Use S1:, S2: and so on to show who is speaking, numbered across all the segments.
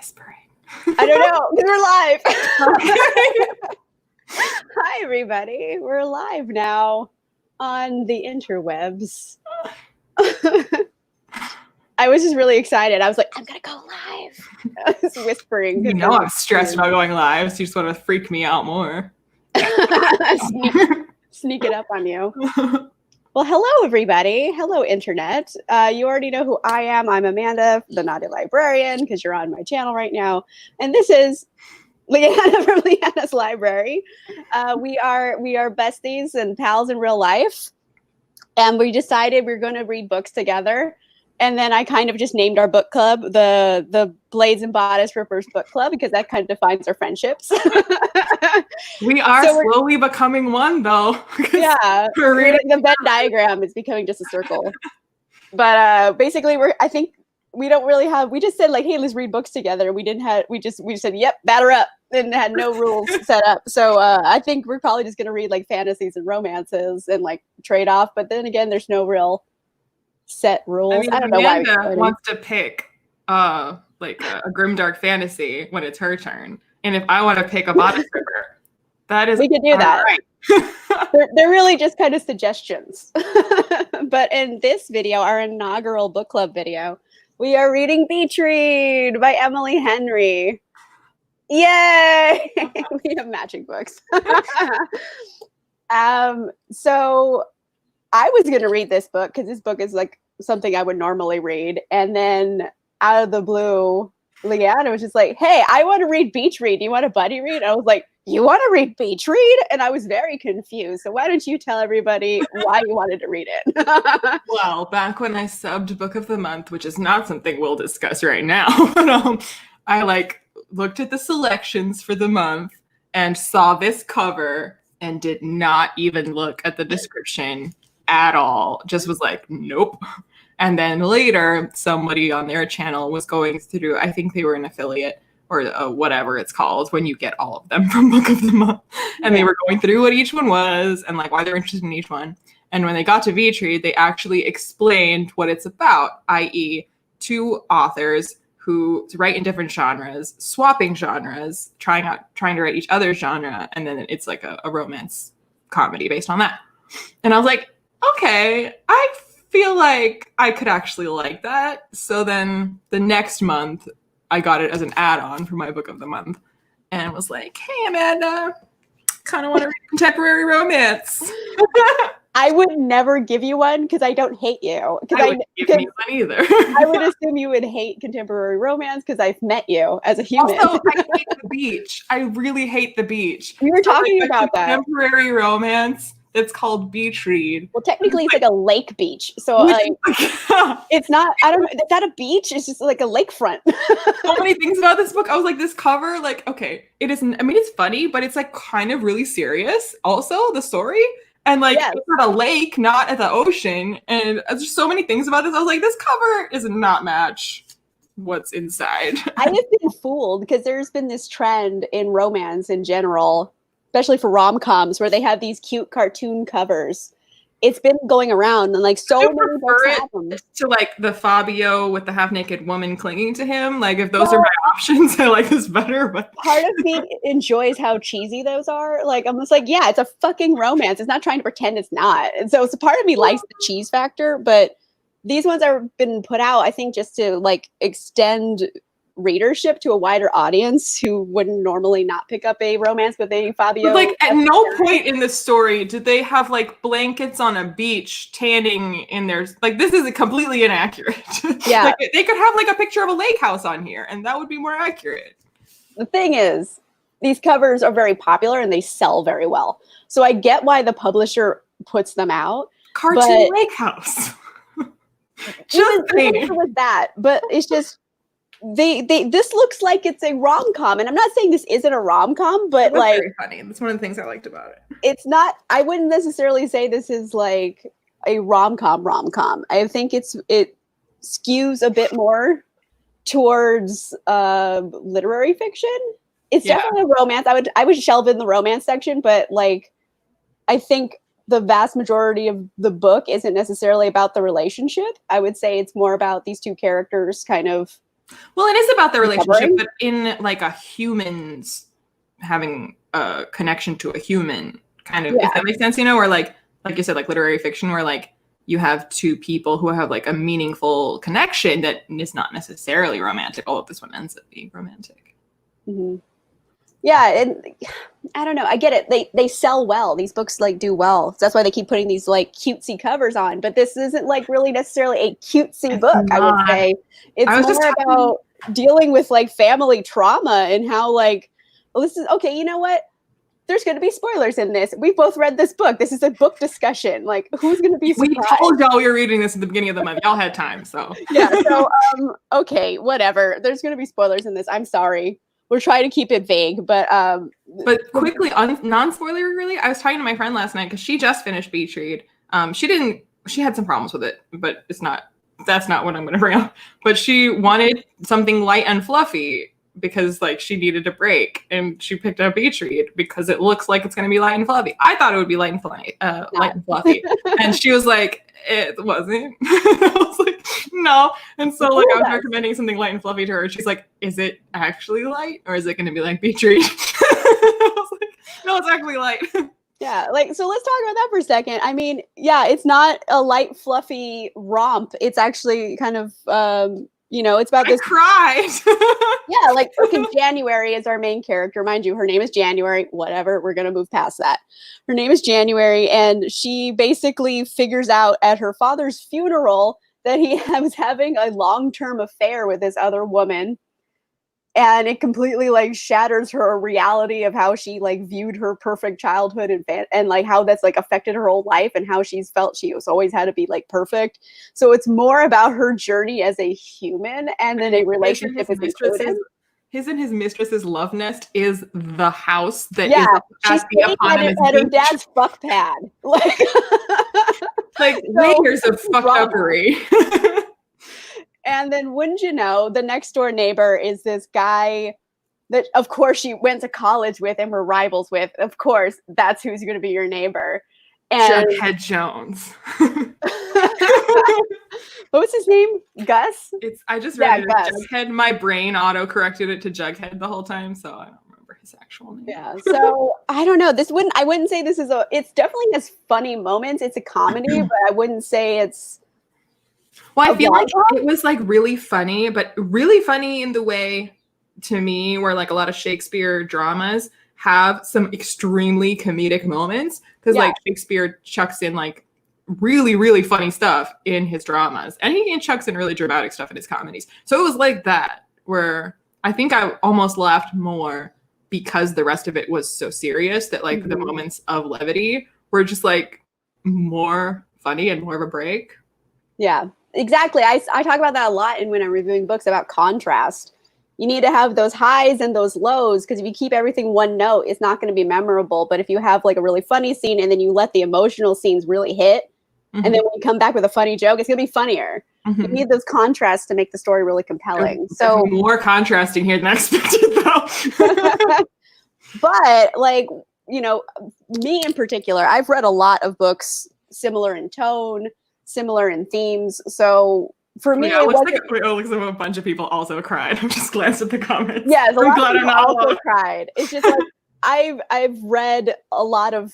S1: whispering?
S2: I don't know, because we're live. Hi, everybody. We're live now on the interwebs. I was just really excited. I was like, I'm going to go live. I was whispering.
S1: You know I'm stressed about going live, so you just want to freak me out more.
S2: Sneak it up on you. Well, hello, everybody. Hello, Internet. You already know who I am. I'm Amanda, the Naughty Librarian, because you're on my channel right now. And this is Liene from Liene's Library. We are besties and pals in real life. And we decided we're going to read books together. And then I kind of just named our book club the Blades and Bodice Rippers Book Club, because that kind of defines our friendships.
S1: We are slowly becoming one, though.
S2: Yeah, the Venn diagram is becoming just a circle. But basically, we just said like, hey, let's read books together. We said, yep, batter up, and had no rules set up. So I think we're probably just gonna read like fantasies and romances and like trade off. But then again, there's no real set rules. I don't know why
S1: Amanda wants to pick like a grimdark fantasy when it's her turn, and if I want to pick a bodice ripper, we
S2: could do that.
S1: Right.
S2: they're really just kind of suggestions. But in this video, our inaugural book club video, we are reading Beach Read by Emily Henry. Yay! We have matching books. So I was going to read this book because this book is like something I would normally read. And then out of the blue, Liene was just like, hey, I want to read Beach Read. Do you want a buddy read? And I was like, you want to read Beach Read? And I was very confused. So why don't you tell everybody why you wanted to read it?
S1: Well, back when I subbed Book of the Month, which is not something we'll discuss right now, but I looked at the selections for the month and saw this cover and did not even look at the description at all. Just was like, nope. And then later, somebody on their channel was going through, I think they were an affiliate or whatever it's called when you get all of them from Book of the Month. And they were going through what each one was and like why they're interested in each one. And when they got to Beach Read, they actually explained what it's about, i.e. two authors who write in different genres, swapping genres, trying to write each other's genre, and then it's like a romance comedy based on that. And I was like, okay, I feel like I could actually like that. So then the next month, I got it as an add-on for my Book of the Month and was like, hey, Amanda, kind of want to read contemporary romance.
S2: I would never give you one because I don't hate you.
S1: I wouldn't give me one either.
S2: I would assume you would hate contemporary romance because I've met you as a human.
S1: Also, I hate the beach. I really hate the beach.
S2: We were talking about that.
S1: Contemporary romance. It's called Beach Read.
S2: Well, technically, it's like a lake beach. So it's not, I don't know, is that a beach? It's just like a lakefront.
S1: So many things about this book. I was like, this cover, like, okay, it isn't, I mean, it's funny, but it's like kind of really serious. Also, the story. And like, It's at a lake, not at the ocean. And there's just so many things about this. I was like, this cover does not match what's inside.
S2: I have been fooled because there's been this trend in romance in general, especially for rom-coms, where they have these cute cartoon covers. It's been going around and like so many books have them.
S1: To like the Fabio with the half-naked woman clinging to him. Like if those are my options, I like this better. But
S2: part of me enjoys how cheesy those are. Like I'm just like, yeah, it's a fucking romance. It's not trying to pretend it's not. And so it's a part of me likes the cheese factor, but these ones are been put out, I think, just to like extend readership to a wider audience who wouldn't normally not pick up a romance with a Fabio.
S1: But like at no point in the story did they have like blankets on a beach tanning in their, like this is completely inaccurate.
S2: Yeah.
S1: Like, they could have like a picture of a lake house on here and that would be more accurate.
S2: The thing is, these covers are very popular and they sell very well. So I get why the publisher puts them out.
S1: Cartoon lake house.
S2: Even with that, but it's just this looks like it's a rom-com, and I'm not saying this isn't a rom-com, but like
S1: very funny. That's one of the things I liked about it.
S2: It's not, I wouldn't necessarily say this is like a rom-com. I think it skews a bit more towards literary fiction. It's definitely a romance. I would shelve in the romance section, but like I think the vast majority of the book isn't necessarily about the relationship. I would say it's more about these two characters kind of
S1: Well, it is about the relationship,
S2: Recovering?
S1: but in like a human's having a connection to a human, kind of, if
S2: Yeah.
S1: that makes sense, or like you said, like literary fiction, where like you have two people who have like a meaningful connection that is not necessarily romantic, although this one ends up being romantic.
S2: Mm-hmm. Yeah, and I don't know. I get it. They sell well. These books like do well. So that's why they keep putting these like cutesy covers on. But this isn't like really necessarily a cutesy
S1: It's
S2: book, I would
S1: not.
S2: say.
S1: I
S2: It's
S1: was just
S2: more
S1: talking.
S2: about dealing with like family trauma and how like, well, this is okay, you know what? There's going to be spoilers in this. We've both read this book. This is a book discussion. Like, who's going to be
S1: We
S2: surprised?
S1: told y'all we were reading this at the beginning of the month. Y'all had time, so
S2: Yeah. So, okay, whatever. There's going to be spoilers in this. I'm sorry. We're trying to keep it vague, but
S1: quickly, non-spoiler, really. I was talking to my friend last night because she just finished Beach Read. She had some problems with it, but that's not what I'm going to bring up. But she wanted something light and fluffy because like she needed a break, and she picked up Beach Read because it looks like it's going to be light and fluffy. I thought it would be light and fluffy, and she was like, it wasn't. I was like, no. And so like I was recommending something light and fluffy to her. She's like, is it actually light or is it going to be like Beach Read? I was like, no, it's actually light.
S2: Yeah, like, so let's talk about that for a second. I mean, yeah, it's not a light, fluffy romp. It's actually kind of, it's about this.
S1: I cried.
S2: Yeah, like freaking January is our main character. Mind you, her name is January. Whatever, we're going to move past that. Her name is January, and she basically figures out at her father's funeral that he was having a long-term affair with this other woman. And it completely like shatters her reality of how she like viewed her perfect childhood and like how that's like affected her whole life and how she's felt she was always had to be like perfect. So it's more about her journey as a human and then a relationship is included.
S1: His and his mistress's love nest is the house that
S2: yeah,
S1: is
S2: she's
S1: at the eponymous
S2: at her
S1: beach.
S2: dad's fuck pad. Like
S1: layers of fucked uppery.
S2: And then wouldn't you know, the next door neighbor is this guy that, of course, she went to college with and were rivals with. Of course, that's who's going to be your neighbor. And
S1: Jughead Jones.
S2: What was his name? Gus?
S1: I just read it as Jughead. My brain auto-corrected it to Jughead the whole time, so I don't remember his actual name.
S2: Yeah, so I don't know. I wouldn't say this is it's definitely has funny moments. It's a comedy, but I wouldn't say it's.
S1: Well, I feel like it was like really funny, but really funny in the way, to me, where like a lot of Shakespeare dramas have some extremely comedic moments because like Shakespeare chucks in like really, really funny stuff in his dramas, and he chucks in really dramatic stuff in his comedies. So it was like that, where I think I almost laughed more because the rest of it was so serious that like the moments of levity were just like more funny and more of a break.
S2: Yeah. Exactly. I talk about that a lot when I'm reviewing books about contrast. You need to have those highs and those lows because if you keep everything one note, it's not going to be memorable. But if you have like a really funny scene and then you let the emotional scenes really hit, and then when you come back with a funny joke, it's going to be funnier. You need those contrasts to make the story really compelling. So
S1: more contrasting here than expected, though.
S2: But like, me in particular, I've read a lot of books similar in tone, similar in themes. So for me, it looks
S1: like a bunch of people also cried. I'm just glanced at the comments.
S2: Yeah, a lot of people also cried. It's just like I've read a lot of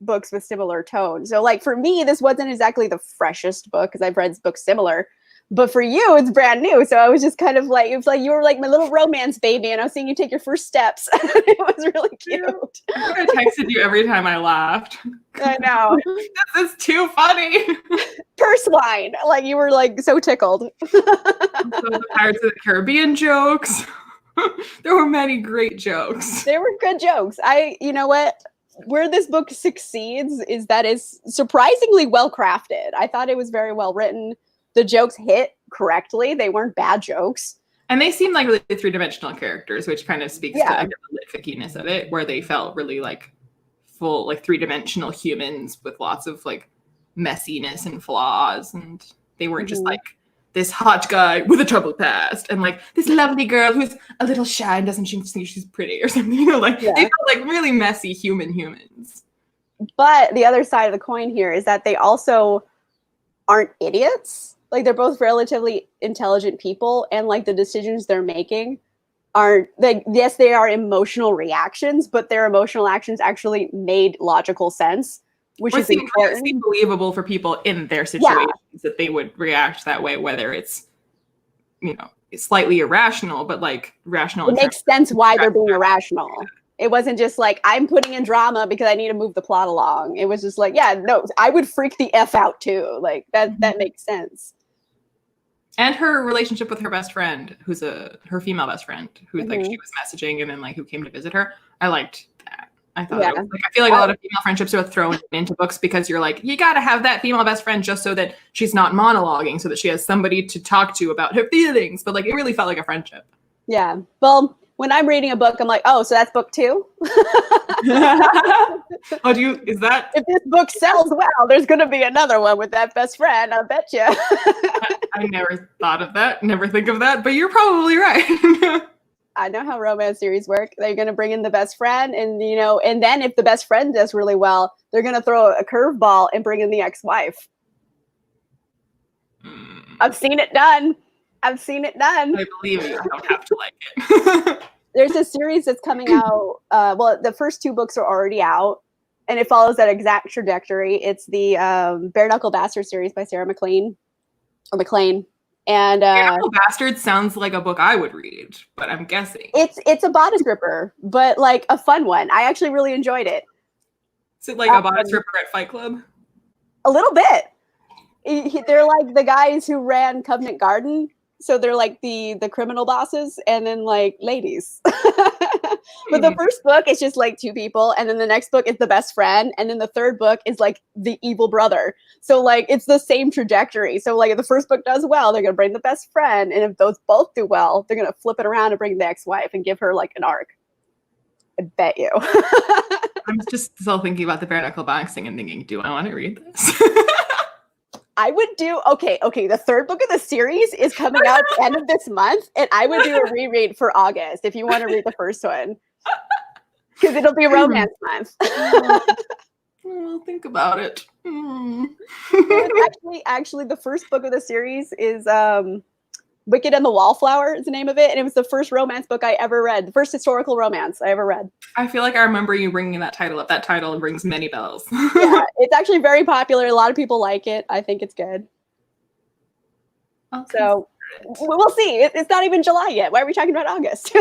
S2: books with similar tone. So like for me, this wasn't exactly the freshest book because I've read books similar. But for you, it's brand new. So I was just kind of like, it was like you were like my little romance baby, and I was seeing you take your first steps. It was really cute.
S1: I texted you every time I laughed.
S2: I know.
S1: This is too funny.
S2: Purse line. Like you were like so tickled.
S1: So the Pirates of the Caribbean jokes. There were many great jokes.
S2: They were good jokes. You know what? Where this book succeeds is that it's surprisingly well crafted. I thought it was very well written. The jokes hit correctly. They weren't bad jokes.
S1: And they seemed like really three-dimensional characters, which kind of speaks to the lit-fickiness of it, where they felt really like full, like three-dimensional humans with lots of like messiness and flaws. And they weren't just like this hot guy with a troubled past and like this lovely girl who's a little shy and doesn't think she's pretty or something. They felt like really messy humans. But
S2: the other side of the coin here is that they also aren't idiots. like they're both relatively intelligent people, and like the decisions they're making aren't like, yes, they are emotional reactions, but their emotional actions actually made logical sense, which is important.
S1: It's believable for people in their situations that they would react that way, whether it's, you know, it's slightly irrational, but like rational.
S2: It makes sense why they're being irrational. It wasn't just like, I'm putting in drama because I need to move the plot along. It was just like, yeah, no, I would freak the F out too. Like that makes sense.
S1: And her relationship with her best friend, who's her female best friend, who like she was messaging and then like who came to visit her. I liked that. I thought it was, like, I feel like a lot of female friendships are thrown into books because you're like, you got to have that female best friend just so that she's not monologuing, so that she has somebody to talk to about her feelings. But like, it really felt like a friendship.
S2: Yeah. Well, when I'm reading a book, I'm like, oh, so that's book 2?
S1: Is that?
S2: If this book sells well, there's going to be another one with that best friend, I bet you.
S1: I never thought of that, never think of that, but you're probably right.
S2: I know how romance series work. They're going to bring in the best friend, and, you know, and then if the best friend does really well, they're going to throw a curveball and bring in the ex-wife. I've seen it done. I
S1: believe you. I don't have to like it.
S2: There's a series that's coming out. Well, the first 2 books are already out, and it follows that exact trajectory. It's the Bare Knuckle Bastard series by Sarah McLean. And
S1: Bare Knuckle Bastard sounds like a book I would read, but I'm guessing
S2: it's a bodice ripper, but like a fun one. I actually really enjoyed it.
S1: Is it like a bodice ripper at Fight Club?
S2: A little bit. They're like the guys who ran Covenant Garden. So they're like the criminal bosses, and then like ladies. But the first book is just like 2 people, and then the next book is the best friend, and then the third book is like the evil brother. So like it's the same trajectory. So like if the first book does well, they're gonna bring the best friend, and if those both do well, they're gonna flip it around and bring the ex-wife and give her like an arc. I bet you.
S1: I'm just still thinking about the bare knuckle boxing and thinking, do I want to read this?
S2: I would do, okay, the third book of the series is coming out at the end of this month, and I would do a reread for August if you want to read the first one. Because it'll be romance month.
S1: Well, think about it.
S2: Actually, the first book of the series is Wicked and the Wallflower is the name of it, and it was the first romance book I ever read, the first historical romance I ever read.
S1: I feel like I remember you bringing that title up. That title rings many bells.
S2: Yeah, it's actually very popular. A lot of people like it. I think it's good. So we'll see. It's not even July yet. Why are we talking about August?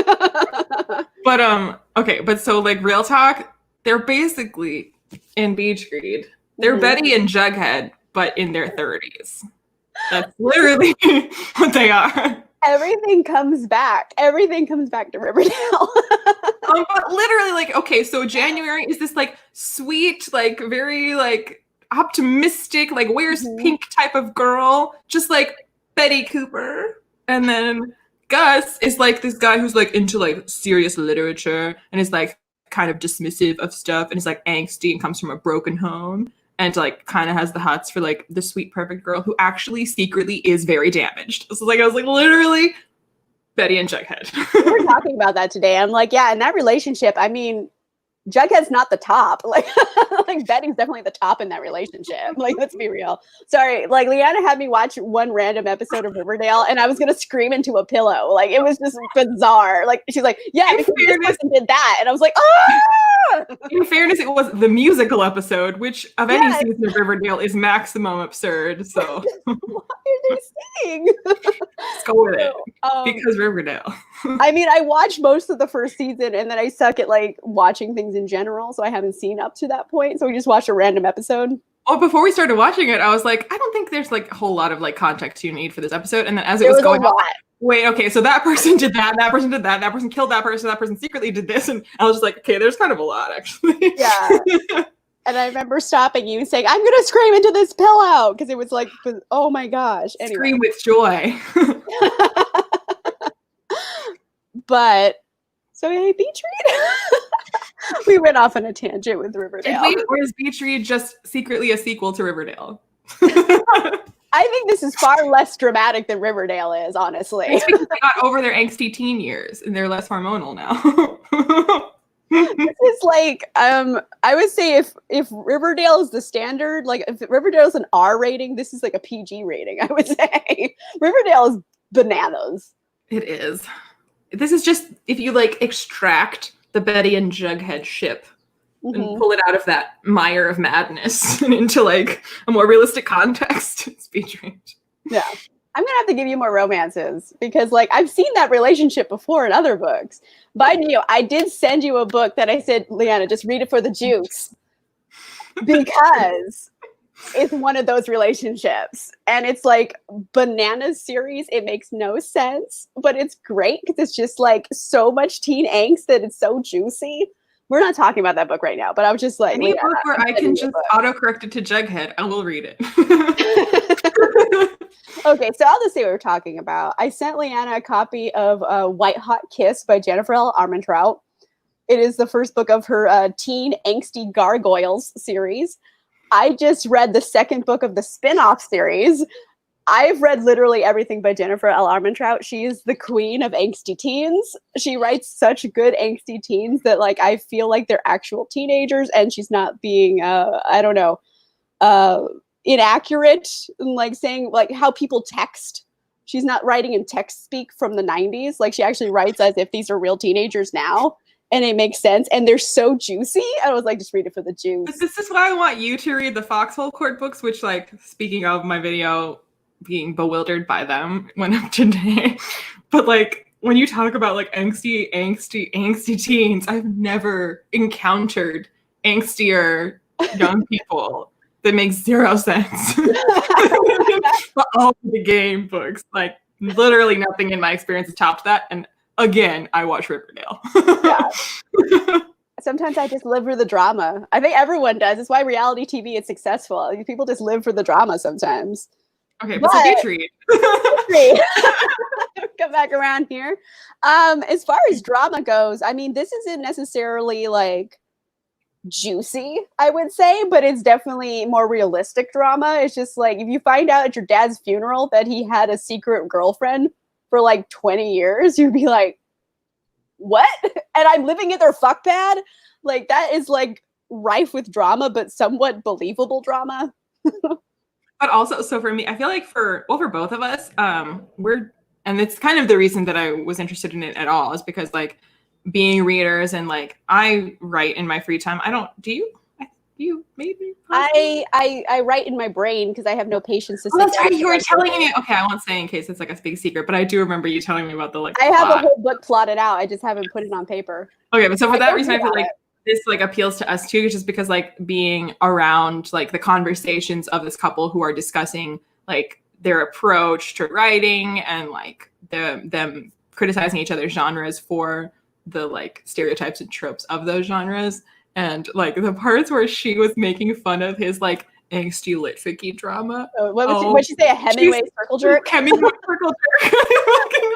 S1: But so like real talk, they're basically in Beach Read. They're Betty and Jughead, but in their 30s. That's literally what they are.
S2: Everything comes back. Everything comes back to Riverdale.
S1: But literally, like, okay, so January is this like sweet, like very like optimistic, like wears pink type of girl, just like Betty Cooper. And then Gus is like this guy who's like into like serious literature and is like kind of dismissive of stuff and is like angsty and comes from a broken home. And like kind of has the hots for like the sweet, perfect girl who actually secretly is very damaged. So like I was like literally Betty and Jughead.
S2: We were talking about that today. I'm like, yeah, in that relationship, I mean, Jughead's not the top. Like, like Betty's definitely the top in that relationship. Like, let's be real. Sorry, like Liene had me watch one random episode of Riverdale, and I was gonna scream into a pillow. Like, it was just bizarre. Like, she's like, "Yeah, because this person did that," and I was like, "Ah!"
S1: In fairness, it was the musical episode, which of any season of Riverdale is maximum absurd. So,
S2: what are they saying?
S1: Let's go with it because Riverdale.
S2: I mean, I watched most of the first season, and then I suck at like watching things in general, so I haven't seen up to that point. So we just watched a random episode.
S1: Oh, before we started watching it, I was like, I don't think there's like a whole lot of like context you need for this episode. And then as it was going on, wait, okay, so that person did that person did that person killed that person secretly did this, and I was just like, okay, there's kind of a lot actually.
S2: Yeah. And I remember stopping you and saying, I'm gonna scream into this pillow, because it was like, oh my gosh. Anyway.
S1: Scream with joy.
S2: But so hey, Beach Read. We went off on a tangent with Riverdale.
S1: Or is Beach Read just secretly a sequel to Riverdale?
S2: I think this is far less dramatic than Riverdale is, honestly.
S1: It's because they got over their angsty teen years and they're less hormonal now.
S2: This is like, I would say if Riverdale is the standard, like if Riverdale is an R rating, this is like a PG rating, I would say. Riverdale is bananas.
S1: It is. This is just, if you like extract the Betty and Jughead ship and pull it out of that mire of madness and into like a more realistic context, it's strange.
S2: Yeah. I'm gonna have to give you more romances because like I've seen that relationship before in other books. But I did send you a book that I said, Liana, just read it for the juice. Because it's one of those relationships. And it's like Bananas series. It makes no sense, but it's great because it's just like so much teen angst that it's so juicy. We're not talking about that book right now, but I was just like,
S1: any book where I can just autocorrect it to Jughead, I will read it.
S2: Okay, so I'll just say what we're talking about. I sent Liana a copy of White Hot Kiss by Jennifer L. Armentrout. It is the first book of her teen angsty gargoyles series. I just read the second book of the spin-off series. I've read literally everything by Jennifer L. Armentrout. She is the queen of angsty teens. She writes such good angsty teens that like I feel like they're actual teenagers and she's not being inaccurate and like saying like how people text. She's not writing in text speak from the 90s. Like she actually writes as if these are real teenagers now. And it makes sense. And they're so juicy. I was like, just read it for the juice.
S1: But this is why I want you to read the Foxhole Court books, which like, speaking of my video being bewildered by them went up today. But like, when you talk about like angsty teens, I've never encountered angstier young people. That makes zero sense. But all the game books, like literally nothing in my experience has topped that. And again, I watch Riverdale.
S2: Yeah. Sometimes I just live for the drama. I think everyone does. It's why reality TV is successful. People just live for the drama sometimes.
S1: Okay, but so Dimitri.
S2: Come back around here. As far as drama goes, I mean, this isn't necessarily like juicy, I would say, but it's definitely more realistic drama. It's just like if you find out at your dad's funeral that he had a secret girlfriend for like 20 years, you'd be like, what? And I'm living in their fuck pad? Like that is like rife with drama, but somewhat believable drama.
S1: But also, so for me, I feel like for both of us, and it's kind of the reason that I was interested in it at all is because like being readers and like I write in my free time. Do you maybe?
S2: I write in my brain because I have no patience to sit
S1: that's
S2: down.
S1: right. You were telling me. Okay, I won't say in case it's like a big secret, but I do remember you telling me about the like.
S2: I have a whole book plotted out. I just haven't put it on paper.
S1: Okay, but so for that reason, I feel like this like appeals to us too, just because like being around like the conversations of this couple who are discussing like their approach to writing and like them criticizing each other's genres for the like stereotypes and tropes of those genres. And like the parts where she was making fun of his like angsty litficky drama.
S2: What'd she say? A Hemingway circle jerk?
S1: Hemingway circle jerk. I fucking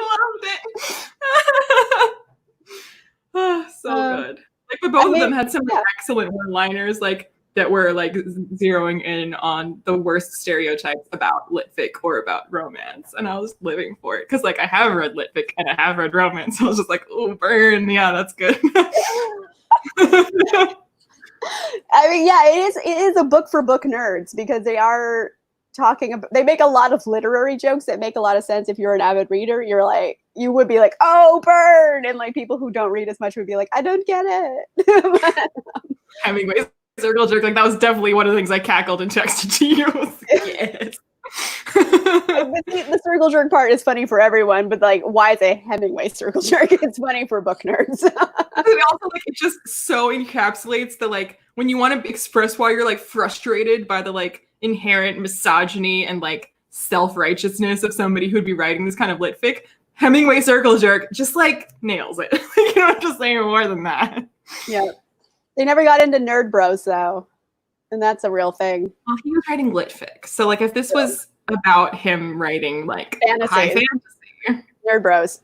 S1: loved it. So good. Like, but both of them had some excellent one-liners, like that were like zeroing in on the worst stereotypes about litfic or about romance, and I was living for it because like I have read litfic and I have read romance. So I was just like, oh, burn, yeah, that's good.
S2: I mean, yeah, it is a book for book nerds because they are talking about, they make a lot of literary jokes that make a lot of sense. If you're an avid reader, you would be like, oh, burn. And like people who don't read as much would be like, I don't get it.
S1: Hemingway's circle jerk, like that was definitely one of the things I cackled and texted to you. Yes.
S2: The circle jerk part is funny for everyone, but like, why is a Hemingway circle jerk? It's funny for book nerds.
S1: Also, like, it just so encapsulates the like when you want to express why you're like frustrated by the like inherent misogyny and like self-righteousness of somebody who'd be writing this kind of litfic. Hemingway circle jerk just like nails it. You don't have to say more than that.
S2: Yeah, they never got into nerd bros though. And that's a real thing.
S1: Well, he was writing litfic. So, like, if this was about him writing, like, high fantasy.
S2: Nerd bros.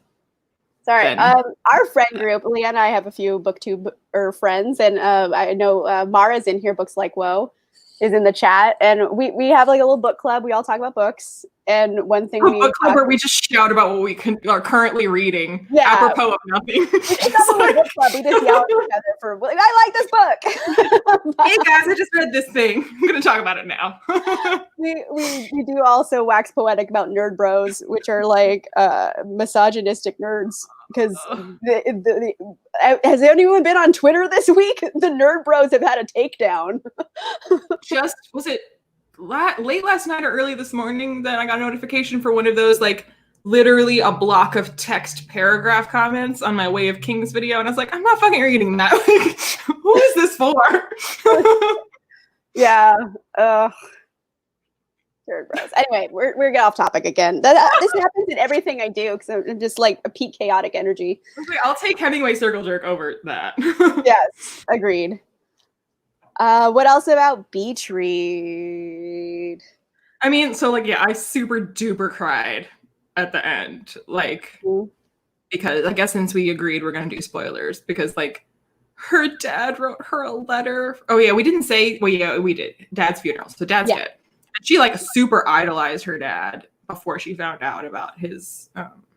S2: Sorry. Our friend group, Liene and I have a few booktube friends. And I know Mara's in here, Books Like Whoa, is in the chat. And we have, like, a little book club. We all talk about books. And one thing
S1: A book club where we just shout about what we are currently reading, apropos of nothing.
S2: It's not a book club. We just yell at each other for, I like this book.
S1: Hey guys, I just read this thing. I'm going to talk about it now.
S2: we do also wax poetic about nerd bros, which are like misogynistic nerds. Because has anyone been on Twitter this week? The nerd bros have had a takedown.
S1: Was it late last night or early this morning that I got a notification for one of those, like, literally a block of text paragraph comments on my Way of Kings video, and I was like, I'm not fucking reading that. Like, who is this for?
S2: Yeah. Nerd bros. Anyway, we're getting off topic again. This happens in everything I do because I'm just like a peak chaotic energy.
S1: Okay, I'll take Hemingway circle jerk over that.
S2: Yes, agreed. What else about Beach Read?
S1: I mean, so like, yeah, I super duper cried at the end, like, because I guess since we agreed we're gonna do spoilers, because like her dad wrote her a letter. Oh yeah, we didn't say. Well, yeah, we did. Dad's funeral. So Dad's dead. And she like super idolized her dad before she found out about his.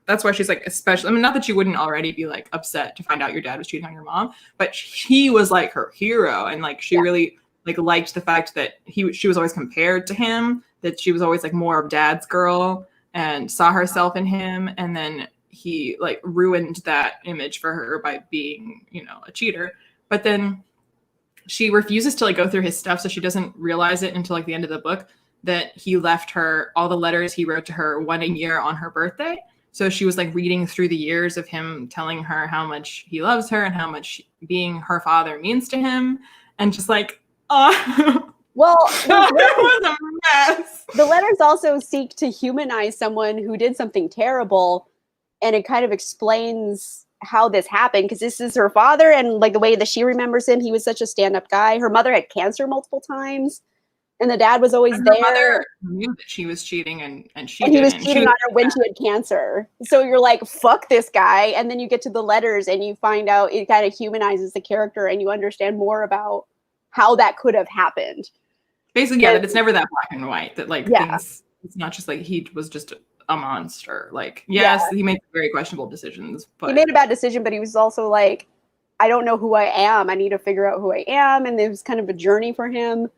S1: That's why she's like, especially, I mean, not that you wouldn't already be like upset to find out your dad was cheating on your mom, but he was like her hero. And like, she really like liked the fact that she was always compared to him, that she was always like more of Dad's girl and saw herself in him. And then he like ruined that image for her by being, you know, a cheater. But then she refuses to like go through his stuff. So she doesn't realize it until like the end of the book that he left her all the letters he wrote to her one a year on her birthday. So she was like reading through the years of him telling her how much he loves her and how much being her father means to him. And just like, well, it was a mess.
S2: The letters also seek to humanize someone who did something terrible. And it kind of explains how this happened, because this is her father, and like the way that she remembers him, he was such a stand-up guy. Her mother had cancer multiple times. And the dad was always there. Her
S1: mother knew that she was cheating, and
S2: he was cheating on her when she had cancer. So you're like, fuck this guy. And then you get to the letters and you find out it kind of humanizes the character, and you understand more about how that could have happened.
S1: Basically, yeah, that it's never that black and white. That like things, it's not just like he was just a monster. Like, yes, he made very questionable decisions. But
S2: he made a bad decision, but he was also like, I don't know who I am. I need to figure out who I am. And it was kind of a journey for him.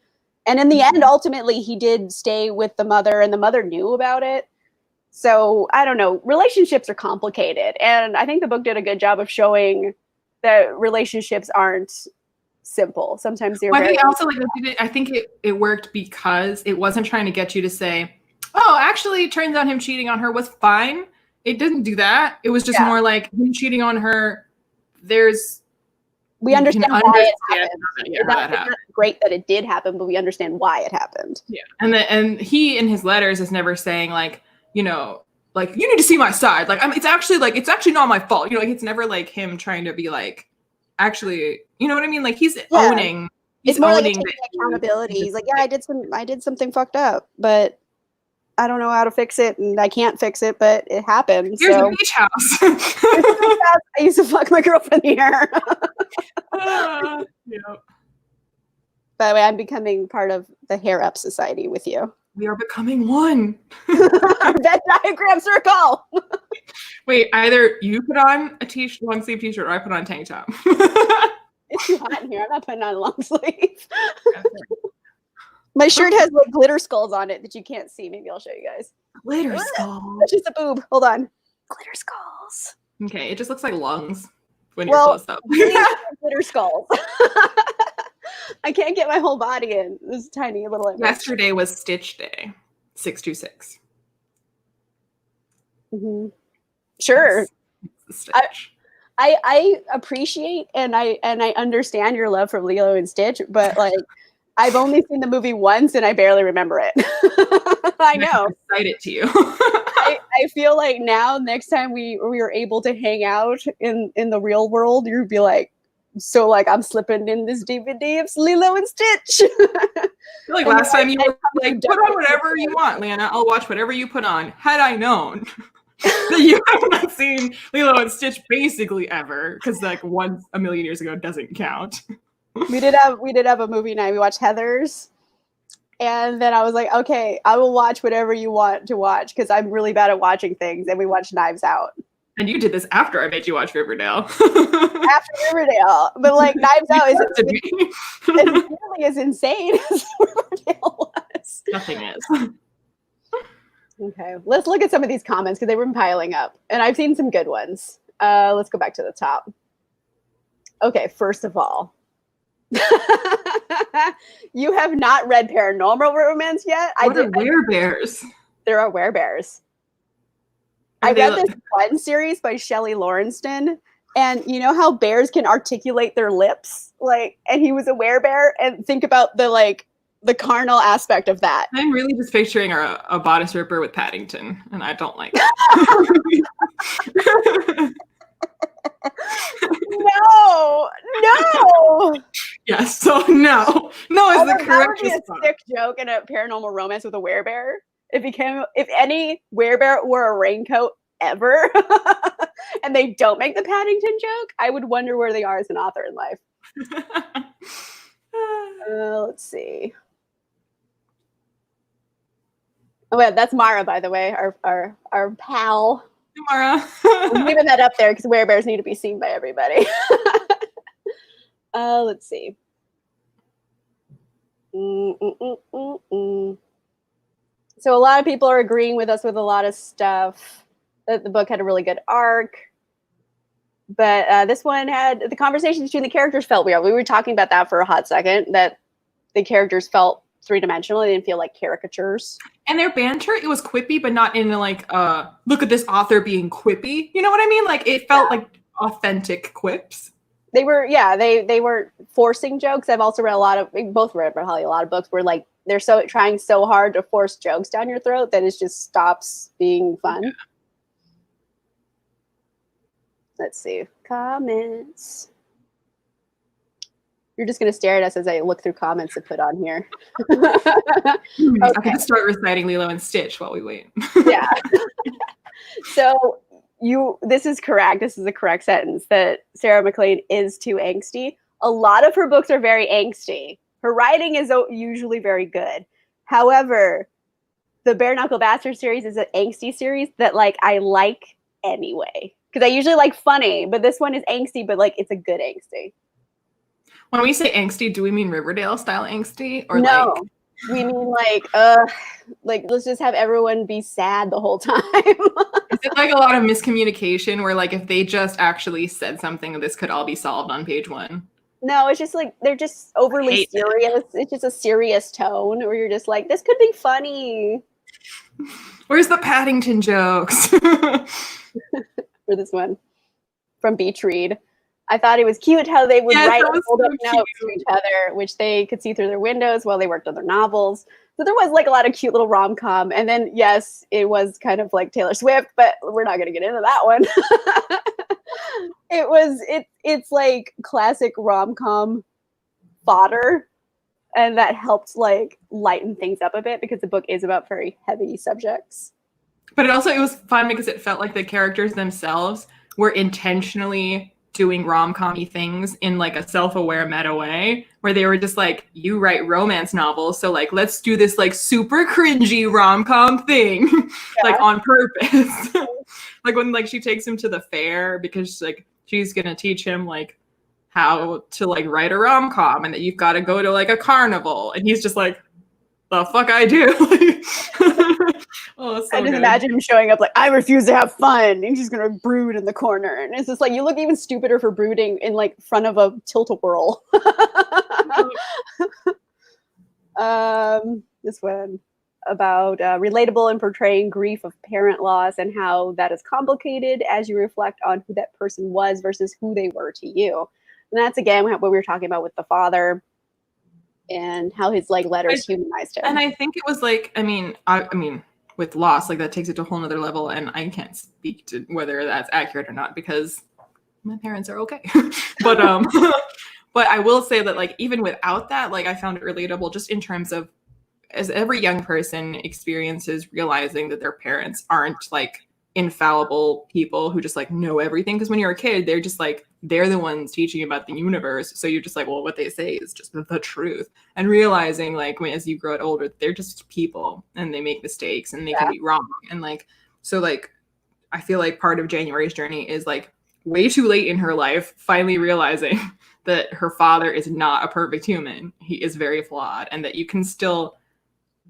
S2: And in the end, ultimately, he did stay with the mother, and the mother knew about it. So I don't know. Relationships are complicated. And I think the book did a good job of showing that relationships aren't simple. Sometimes they're very...
S1: I think it worked because it wasn't trying to get you to say, oh, actually, it turns out him cheating on her was fine. It didn't do that. It was just more like him cheating on her.
S2: We understand why it happened. It's not great that it did happen, but we understand why it happened.
S1: Yeah. And he in his letters is never saying like, you know, like, you need to see my side. Like, it's actually not my fault. You know, like, it's never like him trying to be like, actually, you know what I mean? Like, he's owning.
S2: It's more like accountability. He's like, yeah, I did something fucked up, but I don't know how to fix it, and I can't fix it, but it happened.
S1: Here's a beach house.
S2: I used to fuck my girlfriend here. By the way, I'm becoming part of the Hair Up Society with you.
S1: We are becoming one.
S2: Venn diagram circle.
S1: Wait, either you put on a long sleeve t-shirt, or I put on a tank top.
S2: It's too hot in here. I'm not putting on a long sleeve. My shirt has like glitter skulls on it that you can't see. Maybe I'll show you guys.
S1: Glitter skulls.
S2: That's just a boob. Hold on. Glitter skulls.
S1: Okay, it just looks like lungs when you're close up.
S2: Glitter skulls. I can't get my whole body in this tiny little image.
S1: Yesterday was Stitch Day. 626.
S2: Mm-hmm. Sure. I appreciate and I understand your love for Lilo and Stitch, but like I've only seen the movie once and I barely remember it. I know.
S1: I cite it to you.
S2: I feel like now next time we are able to hang out in the real world, you'd be like, so like I'm slipping in this DVD of Lilo and Stitch.
S1: I feel like last time you were like, put on whatever you want, Lana. I'll watch whatever you put on. Had I known that you have not seen Lilo and Stitch basically ever, because like once a million years ago doesn't count.
S2: We did have a movie night. We watched Heathers. And then I was like, okay, I will watch whatever you want to watch because I'm really bad at watching things. And we watched Knives Out.
S1: And you did this after I made you watch Riverdale.
S2: After Riverdale. But like Knives Out is
S1: me.
S2: nearly as insane as Riverdale was.
S1: Nothing is.
S2: Okay, let's look at some of these comments because they've been piling up. And I've seen some good ones. Let's go back to the top. Okay, first of all, you have not read Paranormal Romance yet.
S1: What are werebears?
S2: There are werebears. I read this one series by Shelley Lawrenston, and you know how bears can articulate their lips, like, and he was a werebear. And think about the carnal aspect of that.
S1: I'm really just picturing a bodice ripper with Paddington, and I don't like it.
S2: No.
S1: Yes, so no is the correct
S2: response. That would be a sick joke in a Paranormal Romance with a werebear. If any werebear wore a raincoat ever, and they don't make the Paddington joke, I would wonder where they are as an author in life. Let's see. Oh yeah, that's Mara, by the way, our pal.
S1: Mara.
S2: I'm leaving that up there because werebears need to be seen by everybody. Let's see. So a lot of people are agreeing with us with a lot of stuff. That the book had a really good arc. But this one had the conversations between the characters felt weird. We were talking about that for a hot second, that the characters felt three-dimensional. They didn't feel like caricatures.
S1: And their banter, it was quippy, but not in like, look at this author being quippy. You know what I mean? Like, it felt like authentic quips.
S2: They were, they weren't forcing jokes. I've also read a lot of, we both read probably a lot of books where like they're trying so hard to force jokes down your throat that it just stops being fun. Yeah. Let's see. Comments. You're just going to stare at us as I look through comments to put on here.
S1: Okay. I can just start reciting Lilo and Stitch while we wait.
S2: Yeah. So this is correct. This is the correct sentence that Sarah MacLean is too angsty. A lot of her books are very angsty. Her writing is usually very good. However, the Bare Knuckle Bastard series is an angsty series that like I like anyway. Because I usually like funny, but this one is angsty, but like it's a good angsty.
S1: When we say angsty, do we mean Riverdale style angsty? Or
S2: no, we mean like let's just have everyone be sad the whole time.
S1: Is it like a lot of miscommunication where like if they just actually said something, this could all be solved on page 1?
S2: No, it's just like they're just overly serious. It's just a serious tone where you're just like, this could be funny.
S1: Where's the Paddington jokes?
S2: For this one from Beach Read. I thought it was cute how they would write and hold up notes to each other, which they could see through their windows while they worked on their novels. So there was like a lot of cute little rom-com. And then, yes, it was kind of like Taylor Swift, but we're not going to get into that one. It's like classic rom-com fodder. And that helped like lighten things up a bit because the book is about very heavy subjects.
S1: But it was fun because it felt like the characters themselves were intentionally doing rom-com-y things in like a self-aware meta way where they were just like, you write romance novels, so like let's do this like super cringy rom-com thing. Like on purpose. Like when like she takes him to the fair because like she's gonna teach him like how to like write a rom-com and that you've got to go to like a carnival, and he's just like, the fuck I do. Oh, so I
S2: just imagine him showing up like, I refuse to have fun, and she's gonna brood in the corner, and it's just like you look even stupider for brooding in like front of a tilt-a-whirl. This one about relatable and portraying grief of parent loss and how that is complicated as you reflect on who that person was versus who they were to you. And that's again what we were talking about with the father and how his like letters humanized him.
S1: And I think it was like, I mean, with loss, like that takes it to a whole nother level, and I can't speak to whether that's accurate or not because my parents are okay. But but I will say that like even without that, like I found it relatable just in terms of as every young person experiences realizing that their parents aren't like infallible people who just like know everything. Because when you're a kid, they're just like, they're the ones teaching you about the universe. So you're just like, well, what they say is just the truth. And realizing like as you grow older, they're just people and they make mistakes and they can be wrong. And like, so like, I feel like part of January's journey is like way too late in her life, finally realizing that her father is not a perfect human. He is very flawed, and that you can still,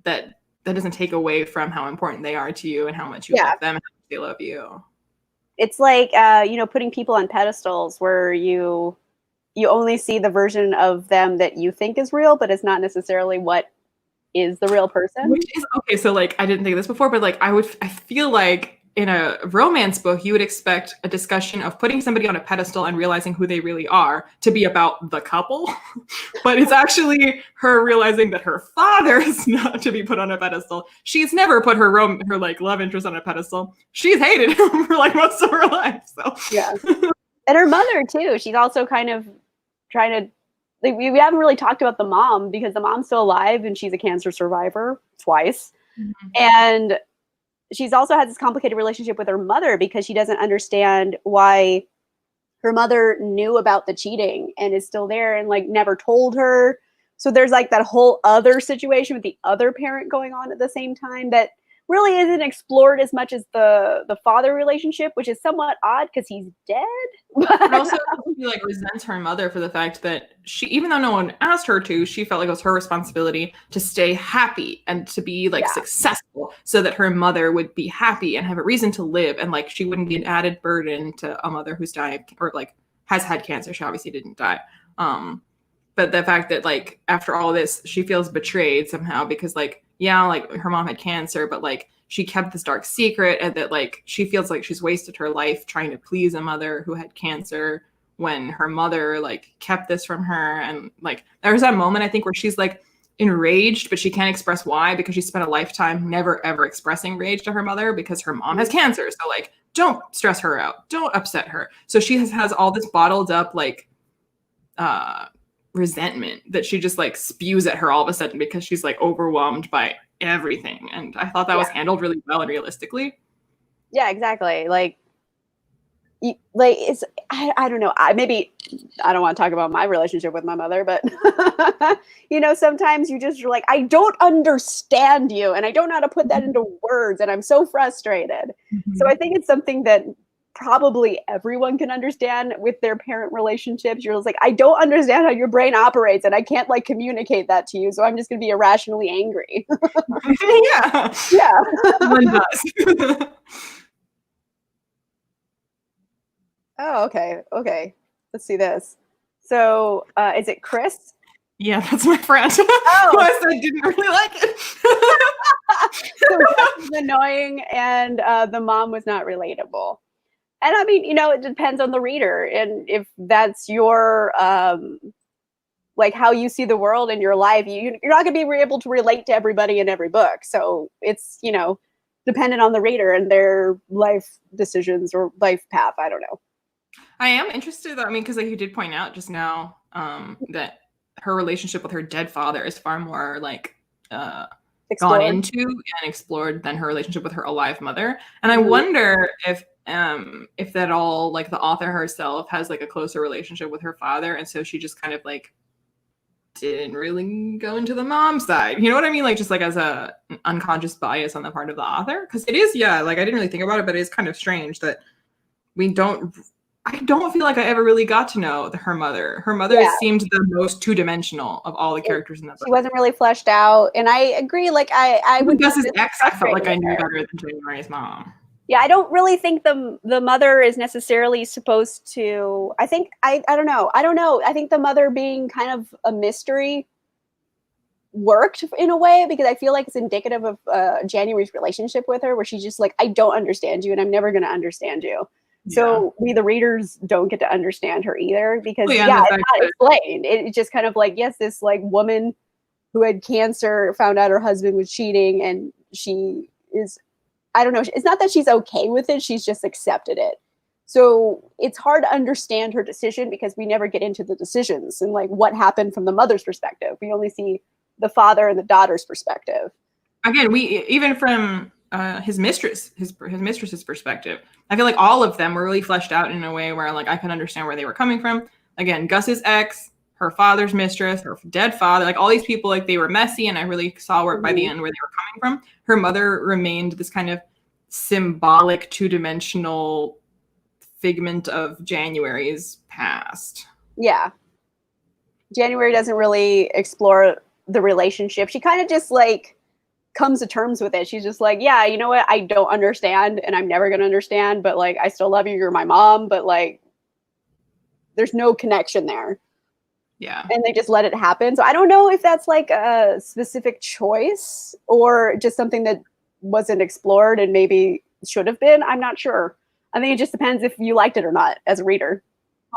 S1: that doesn't take away from how important they are to you and how much you love them and how much they love you.
S2: It's like, putting people on pedestals where you only see the version of them that you think is real, but it's not necessarily what is the real person.
S1: Which is okay. So like, I didn't think of this before, but like, I feel like in a romance book, you would expect a discussion of putting somebody on a pedestal and realizing who they really are to be about the couple. But it's actually her realizing that her father is not to be put on a pedestal. She's never put her like love interest on a pedestal. She's hated him for like most of her life. So
S2: yeah. And her mother too. She's also kind of trying to, like, we haven't really talked about the mom, because the mom's still alive and she's a cancer survivor twice. Mm-hmm. And she's also had this complicated relationship with her mother because she doesn't understand why her mother knew about the cheating and is still there and like never told her. So there's like that whole other situation with the other parent going on at the same time that really isn't explored as much as the father relationship, which is somewhat odd because he's dead.
S1: But also, she like resents her mother for the fact that she, even though no one asked her to, she felt like it was her responsibility to stay happy and to be like successful, so that her mother would be happy and have a reason to live, and like she wouldn't be an added burden to a mother who's died or like has had cancer. She obviously didn't die. But the fact that like after all this, she feels betrayed somehow because like, yeah, like her mom had cancer, but like she kept this dark secret, and that like she feels like she's wasted her life trying to please a mother who had cancer when her mother like kept this from her. And like there's that moment I think where she's like enraged, but she can't express why, because she spent a lifetime never ever expressing rage to her mother because her mom has cancer. So like, don't stress her out, don't upset her. So she has all this bottled up like resentment that she just like spews at her all of a sudden because she's like overwhelmed by everything. And I thought that was handled really well and realistically. Yeah,
S2: exactly. Like it's, I don't know. I don't want to talk about my relationship with my mother, but sometimes you just are like, I don't understand you and I don't know how to put that into words and I'm so frustrated. Mm-hmm. So I think it's something that probably everyone can understand with their parent relationships. You're just like, I don't understand how your brain operates and I can't like communicate that to you. So I'm just going to be irrationally angry.
S1: Yeah. One does.
S2: Oh, okay. Okay. Let's see this. So is it Chris?
S1: Yeah, that's my friend. Oh. Who I said didn't really like it.
S2: So Chris was annoying and the mom was not relatable. And I mean, it depends on the reader. And if that's your, like how you see the world in your life, you're not going to be able to relate to everybody in every book. So it's, dependent on the reader and their life decisions or life path. I don't know.
S1: I am interested though. I mean, because like you did point out just now that her relationship with her dead father is far more like gone into and explored than her relationship with her alive mother. And I wonder if that all like the author herself has like a closer relationship with her father, and so she just kind of like didn't really go into the mom side. You know what I mean? Like just like as an unconscious bias on the part of the author, because it is like I didn't really think about it, but it is kind of strange that I don't feel like I ever really got to know her mother. Her mother seemed the most two-dimensional of all the characters in that book.
S2: She wasn't really fleshed out, and I agree. Like I would.
S1: Gus's ex, I felt like I knew better than January's mom.
S2: Yeah, I don't really think the mother is necessarily supposed to. I think I don't know. I think the mother being kind of a mystery worked in a way, because I feel like it's indicative of January's relationship with her, where she's just like, I don't understand you, and I'm never going to understand you. So we, the readers, don't get to understand her either, because it's not explained. It's just kind of like, yes, this like woman who had cancer found out her husband was cheating, and she is, I don't know. It's not that she's okay with it. She's just accepted it. So it's hard to understand her decision because we never get into the decisions and like what happened from the mother's perspective. We only see the father and the daughter's perspective.
S1: Again, we even from his mistress's perspective. I feel like all of them were really fleshed out in a way where like I can understand where they were coming from. Again, Gus's ex, her father's mistress, her dead father, like all these people, like they were messy, and I really saw where by the end where they were coming from. Her mother remained this kind of symbolic, two-dimensional figment of January's past.
S2: Yeah. January doesn't really explore the relationship. She kind of just like comes to terms with it. She's just like, yeah, you know what? I don't understand and I'm never going to understand, but like, I still love you. You're my mom, but like, there's no connection there.
S1: Yeah.
S2: And they just let it happen. So I don't know if that's like a specific choice or just something that wasn't explored and maybe should have been. I'm not sure. I think it just depends if you liked it or not as a reader.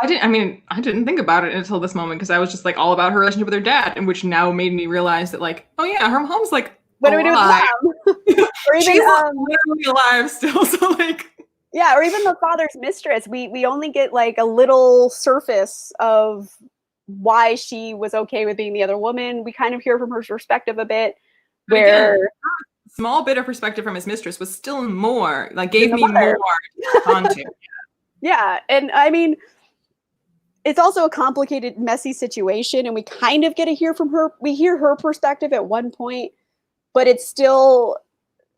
S1: I didn't think about it until this moment because I was just like all about her relationship with her dad, and which now made me realize that like, oh yeah, her mom's like,
S2: what do we do with mom? Or even,
S1: she's literally alive still. So like,
S2: yeah, or even the father's mistress. We only get like a little surface of why she was okay with being the other woman. We kind of hear from her perspective a bit, where
S1: again, a small bit of perspective from his mistress was still more like gave me more content.
S2: Yeah, and I mean, it's also a complicated, messy situation, and we kind of get to hear from her. We hear her perspective at one point, but it's not,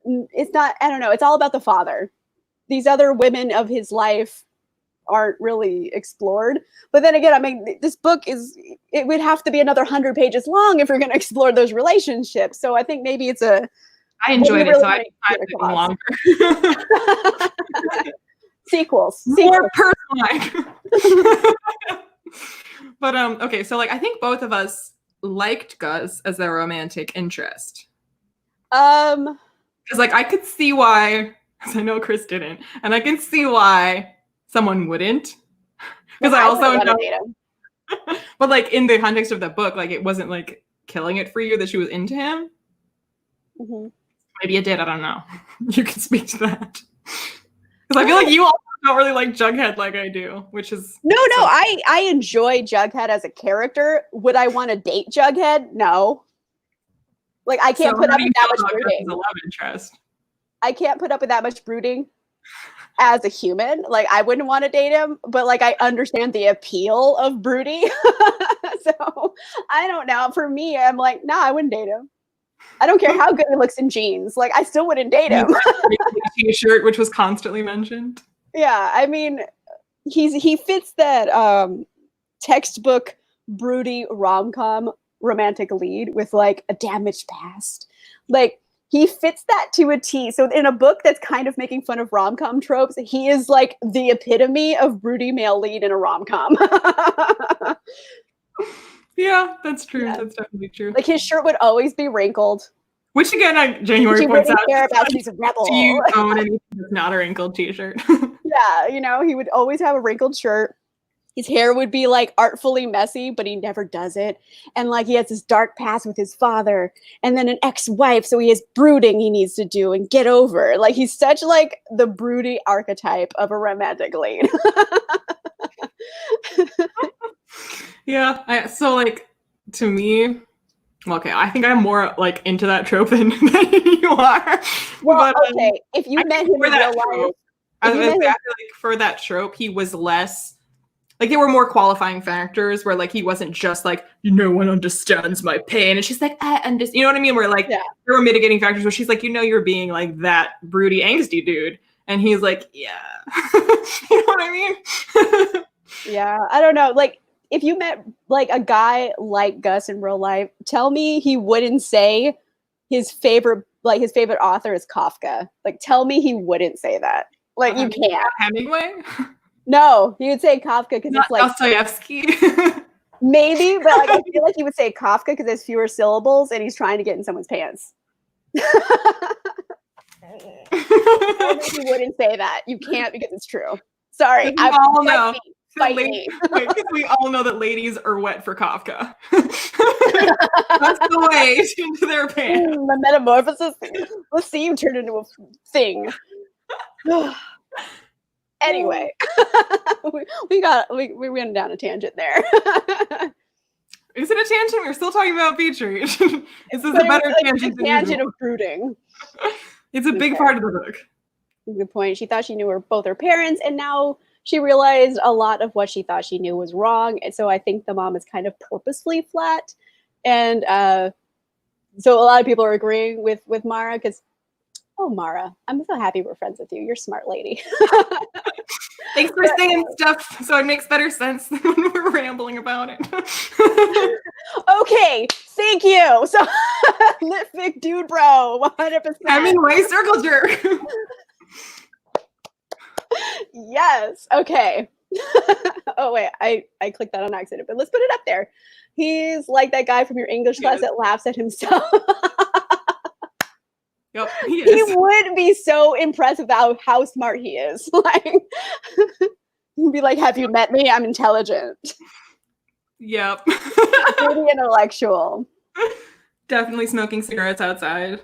S2: I don't know, it's all about the father. These other women of his life aren't really explored. But then again, I mean, this book it would have to be another 100 pages long if you're going to explore those relationships. So I think maybe it's I
S1: enjoyed it, so I it longer.
S2: Sequels.
S1: More personalized. But okay, so like I think both of us liked Gus as their romantic interest. Because like I could see why, because I know Chris didn't, and I can see why someone wouldn't. Because I also know, but like in the context of the book, like it wasn't like killing it for you that she was into him. Mm-hmm. Maybe it did. I don't know. You can speak to that. Because I feel like you also don't really like Jughead like I do, which is
S2: no. I enjoy Jughead as a character. Would I want to date Jughead? No. Like I can't put up with that much brooding.
S1: Love interest.
S2: I can't put up with that much brooding as a human. Like I wouldn't want to date him, but like I understand the appeal of broody. So I don't know. For me, I'm like, nah, I wouldn't date him. I don't care how good he looks in jeans. Like I still wouldn't date him.
S1: T-shirt, which was constantly mentioned.
S2: Yeah, I mean, he fits that textbook broody rom-com romantic lead with like a damaged past. Like he fits that to a T. So in a book that's kind of making fun of rom-com tropes, he is like the epitome of broody male lead in a rom-com.
S1: Yeah, that's true.
S2: Yeah.
S1: That's definitely true.
S2: Like his shirt would always be wrinkled.
S1: Which again, January points out.
S2: Care about he's a rebel.
S1: Do you own anything that's not a wrinkled T-shirt?
S2: Yeah, you know, he would always have a wrinkled shirt. His hair would be like artfully messy, but he never does it. And like he has this dark past with his father and then an ex-wife. So he has brooding he needs to do and get over. Like he's such like the broody archetype of a romantic lead.
S1: Yeah. So like to me, okay, I think I'm more like into that trope than you are.
S2: Well, but, okay, if you met him in real life,
S1: I feel like for that trope, he was less. Like there were more qualifying factors where like he wasn't just like, no one understands my pain. And she's like, I understand. You know what I mean? Where like there were mitigating factors where she's like, you're being like that broody, angsty dude. And he's like, yeah. You know what I mean?
S2: Yeah, I don't know. Like if you met like a guy like Gus in real life, tell me he wouldn't say his favorite author is Kafka. Like tell me he wouldn't say that. Like you can't.
S1: Hemingway?
S2: No, he would say Kafka because it's like
S1: Dostoevsky.
S2: Maybe, but like I feel like he would say Kafka because there's fewer syllables and he's trying to get in someone's pants. He wouldn't say that. You can't because it's true. Sorry,
S1: we all know.
S2: Fight me.
S1: We all know that ladies are wet for Kafka. That's the way into their pants.
S2: The metamorphosis. Let's see you turn into a thing. Anyway, we went down a tangent there.
S1: Is it a tangent? We're still talking about Beach Reach. Is this a better tangent?
S2: A tangent of brooding.
S1: It's a big part of the book.
S2: Good point. She thought she knew both her parents, and now she realized a lot of what she thought she knew was wrong. And so I think the mom is kind of purposefully flat. And so a lot of people are agreeing with Mara because, oh, Mara, I'm so happy we're friends with you. You're a smart lady.
S1: Thanks for saying stuff so it makes better sense when we're rambling about it.
S2: Okay, thank you. So, Litvic dude bro, 100%.
S1: Hemingway circle jerk.
S2: Yes. Okay. Oh wait, I clicked that on accident, but let's put it up there. He's like that guy from your English class that laughs at himself.
S1: Yep, he is.
S2: He would be so impressed with how smart he is. Like, he'd be like, "Have you met me? I'm intelligent."
S1: Yep.
S2: Pretty intellectual.
S1: Definitely smoking cigarettes outside.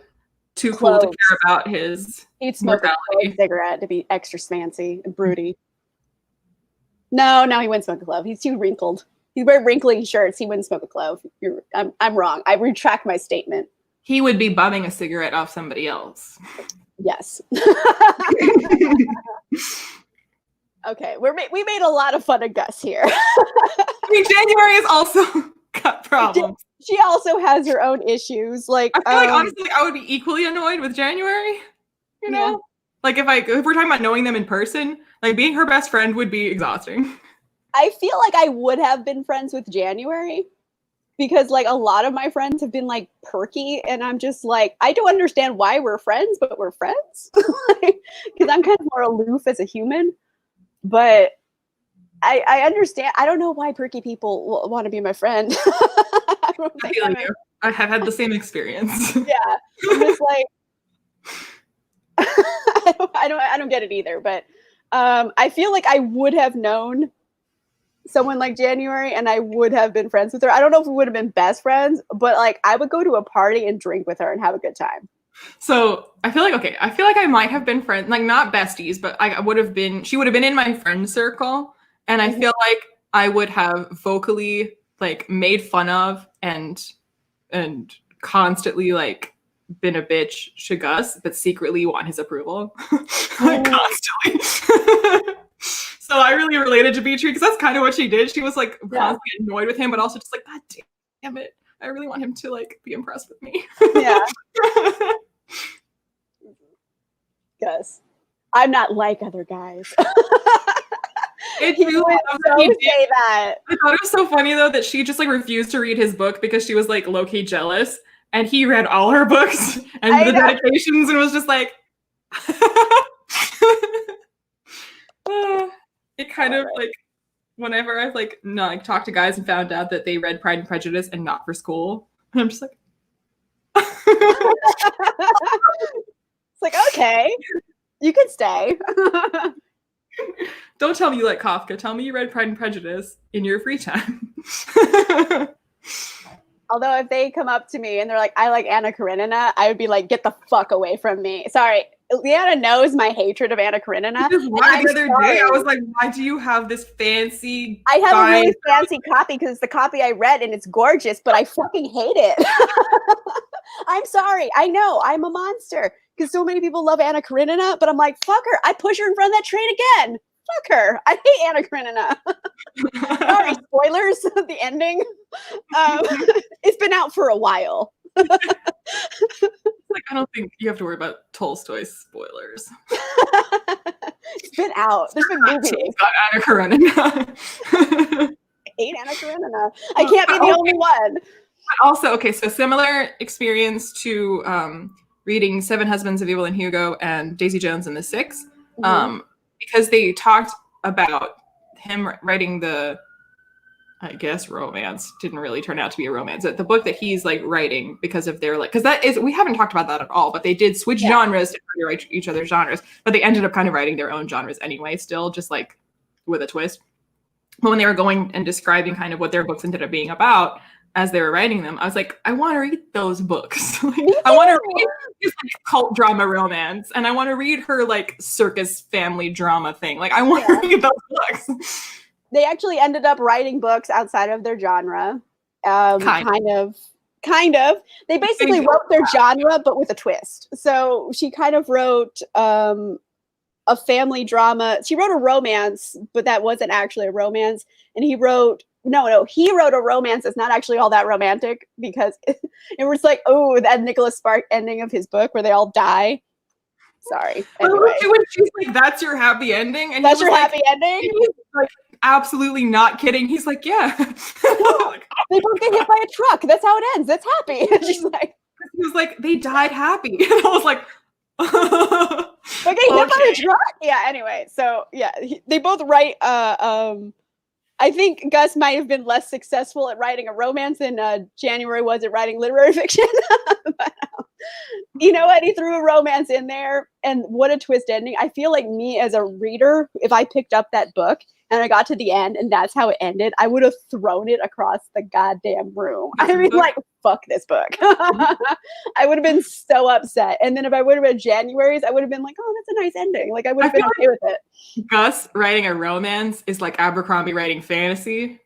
S1: Too cool to care about his
S2: He'd smoke a cigarette to be extra smancy and broody. No, he wouldn't smoke a clove. He's too wrinkled. He'd wear wrinkly shirts. He wouldn't smoke a clove. I'm wrong. I retract my statement.
S1: He would be bumming a cigarette off somebody else.
S2: Yes. Okay, we made a lot of fun of Gus here.
S1: I mean, January has also got problems.
S2: She also has her own issues. Like,
S1: I feel like honestly, I would be equally annoyed with January. You know, yeah. Like if we're talking about knowing them in person, like being her best friend would be exhausting.
S2: I feel like I would have been friends with January because like a lot of my friends have been like perky, and I'm just like, I don't understand why we're friends, but we're friends because I'm kind of more aloof as a human. But I understand. I don't know why perky people want to be my friend.
S1: I have had the same experience.
S2: Yeah, I'm just like, I don't get it either. But I feel like I would have known someone like January, and I would have been friends with her. I don't know if we would have been best friends, but like I would go to a party and drink with her and have a good time.
S1: So I feel like I might have been friends, like not besties, but she would have been in my friend circle. And I feel like I would have vocally like made fun of and constantly like been a bitch to Gus, but secretly want his approval. Like constantly. So I really related to Beatrice because that's kind of what she did. She was like constantly annoyed with him, but also just like, God damn it. I really want him to like be impressed with me.
S2: Yeah. Gus, I'm not like other guys. He would say that.
S1: I thought it was so funny though that she just like refused to read his book because she was like low-key jealous, and he read all her books and the dedications and was just like it kind of like whenever I've like talked to guys and found out that they read Pride and Prejudice and not for school, and I'm just like
S2: it's like, okay, you can stay.
S1: Don't tell me you like Kafka. Tell me you read Pride and Prejudice in your free time.
S2: Although if they come up to me and they're like, I like Anna Karenina, I would be like, get the fuck away from me. Sorry. Leanna knows my hatred of Anna Karenina.
S1: Why the other day I was like, why do you have this fancy?
S2: I have a really fancy copy because it's the copy I read and it's gorgeous, but I fucking hate it. I'm sorry. I know I'm a monster because so many people love Anna Karenina, but I'm like, fuck her. I push her in front of that train again. Fuck her. I hate Anna Karenina. Sorry, spoilers. The ending. It's been out for a while.
S1: Like, I don't think you have to worry about Tolstoy's spoilers.
S2: It's been out. There's been movies.
S1: Got Anna Karenina.
S2: I hate Anna Karenina. I can't be the only one.
S1: Also, okay, so similar experience to reading Seven Husbands of Evelyn Hugo and Daisy Jones and the Six, because they talked about him writing the, I guess, romance. Didn't really turn out to be a romance. The book that he's like writing because of their like, because that is, we haven't talked about that at all, but they did switch genres to write each other's genres, but they ended up kind of writing their own genres anyway, still just like with a twist. But when they were going and describing kind of what their books ended up being about as they were writing them, I was like, I want to read those books. Like, I want to read this like, cult drama romance, and I want to read her like circus family drama thing. Like, I want to read those books.
S2: They actually ended up writing books outside of their genre, kind of Kind of. They basically wrote their genre, but with a twist. So she kind of wrote a family drama. She wrote a romance, but that wasn't actually a romance. And he wrote he wrote a romance that's not actually all that romantic because it was like, oh, that Nicholas Spark ending of his book where they all die. Sorry. Anyway.
S1: When she's like, "That's your happy ending," and
S2: that's your happy ending.
S1: He's like, absolutely not kidding. He's like, "Yeah."
S2: They both get hit by a truck. That's how it ends. That's happy. And she's like,
S1: he was like, "They died happy," and I was like,
S2: "They get hit by a truck." Yeah. Anyway, so yeah, they both write. I think Gus might have been less successful at writing a romance than January was at writing literary fiction. But, you know what? He threw a romance in there, and what a twist ending. I feel like me as a reader, if I picked up that book and I got to the end and that's how it ended, I would have thrown it across the goddamn room. I mean, like, fuck this book. I would have been so upset. And then if I would have read January's, I would have been like, oh, that's a nice ending. Like, I would have been okay with it.
S1: Gus writing a romance is like Abercrombie writing fantasy,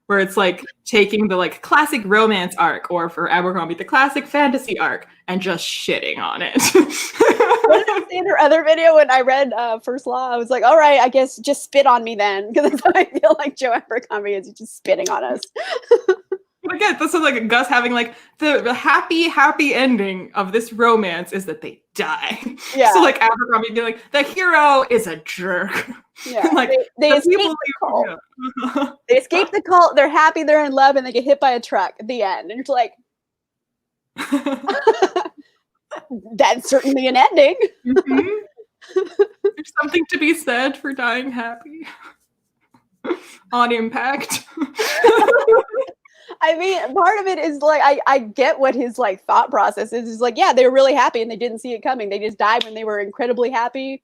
S1: where it's like taking the like classic romance arc, or for Abercrombie, the classic fantasy arc, and just shitting on it.
S2: What did I say in her other video when I read First Law? I was like, all right, I guess just spit on me then, because that's how I feel like Joe Abercrombie is just spitting on us.
S1: Again, this is like Gus having like the happy ending of this romance is that they die.
S2: Yeah.
S1: So like Abercrombie being like, the hero is a jerk.
S2: Yeah.
S1: Like
S2: they escape the cult. Yeah. They escape the cult. They're happy. They're in love, and they get hit by a truck at the end. And it's like, that's certainly an ending.
S1: Mm-hmm. There's something to be said for dying happy on impact.
S2: I mean, part of it is like I get what his like thought process is. Is like, yeah, they were really happy and they didn't see it coming. They just died when they were incredibly happy,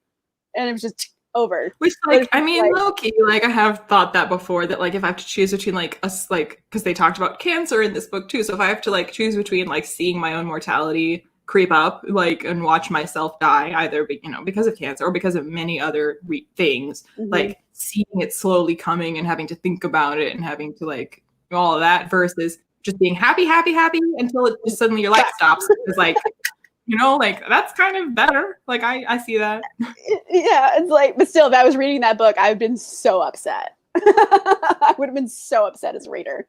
S2: and it was just over.
S1: Which, like, I mean, like, low-key, like, I have thought that before, that like if I have to choose between like us, like, because they talked about cancer in this book too. So if I have to like choose between like seeing my own mortality creep up, like, and watch myself die, either because of cancer or because of many other things, like seeing it slowly coming and having to think about it and having to like all of that, versus just being happy until it just suddenly your life stops. It's like, like that's kind of better. Like I see that.
S2: Yeah, it's like, but still, if I was reading that book, I would have been so upset. I would have been so upset as a reader.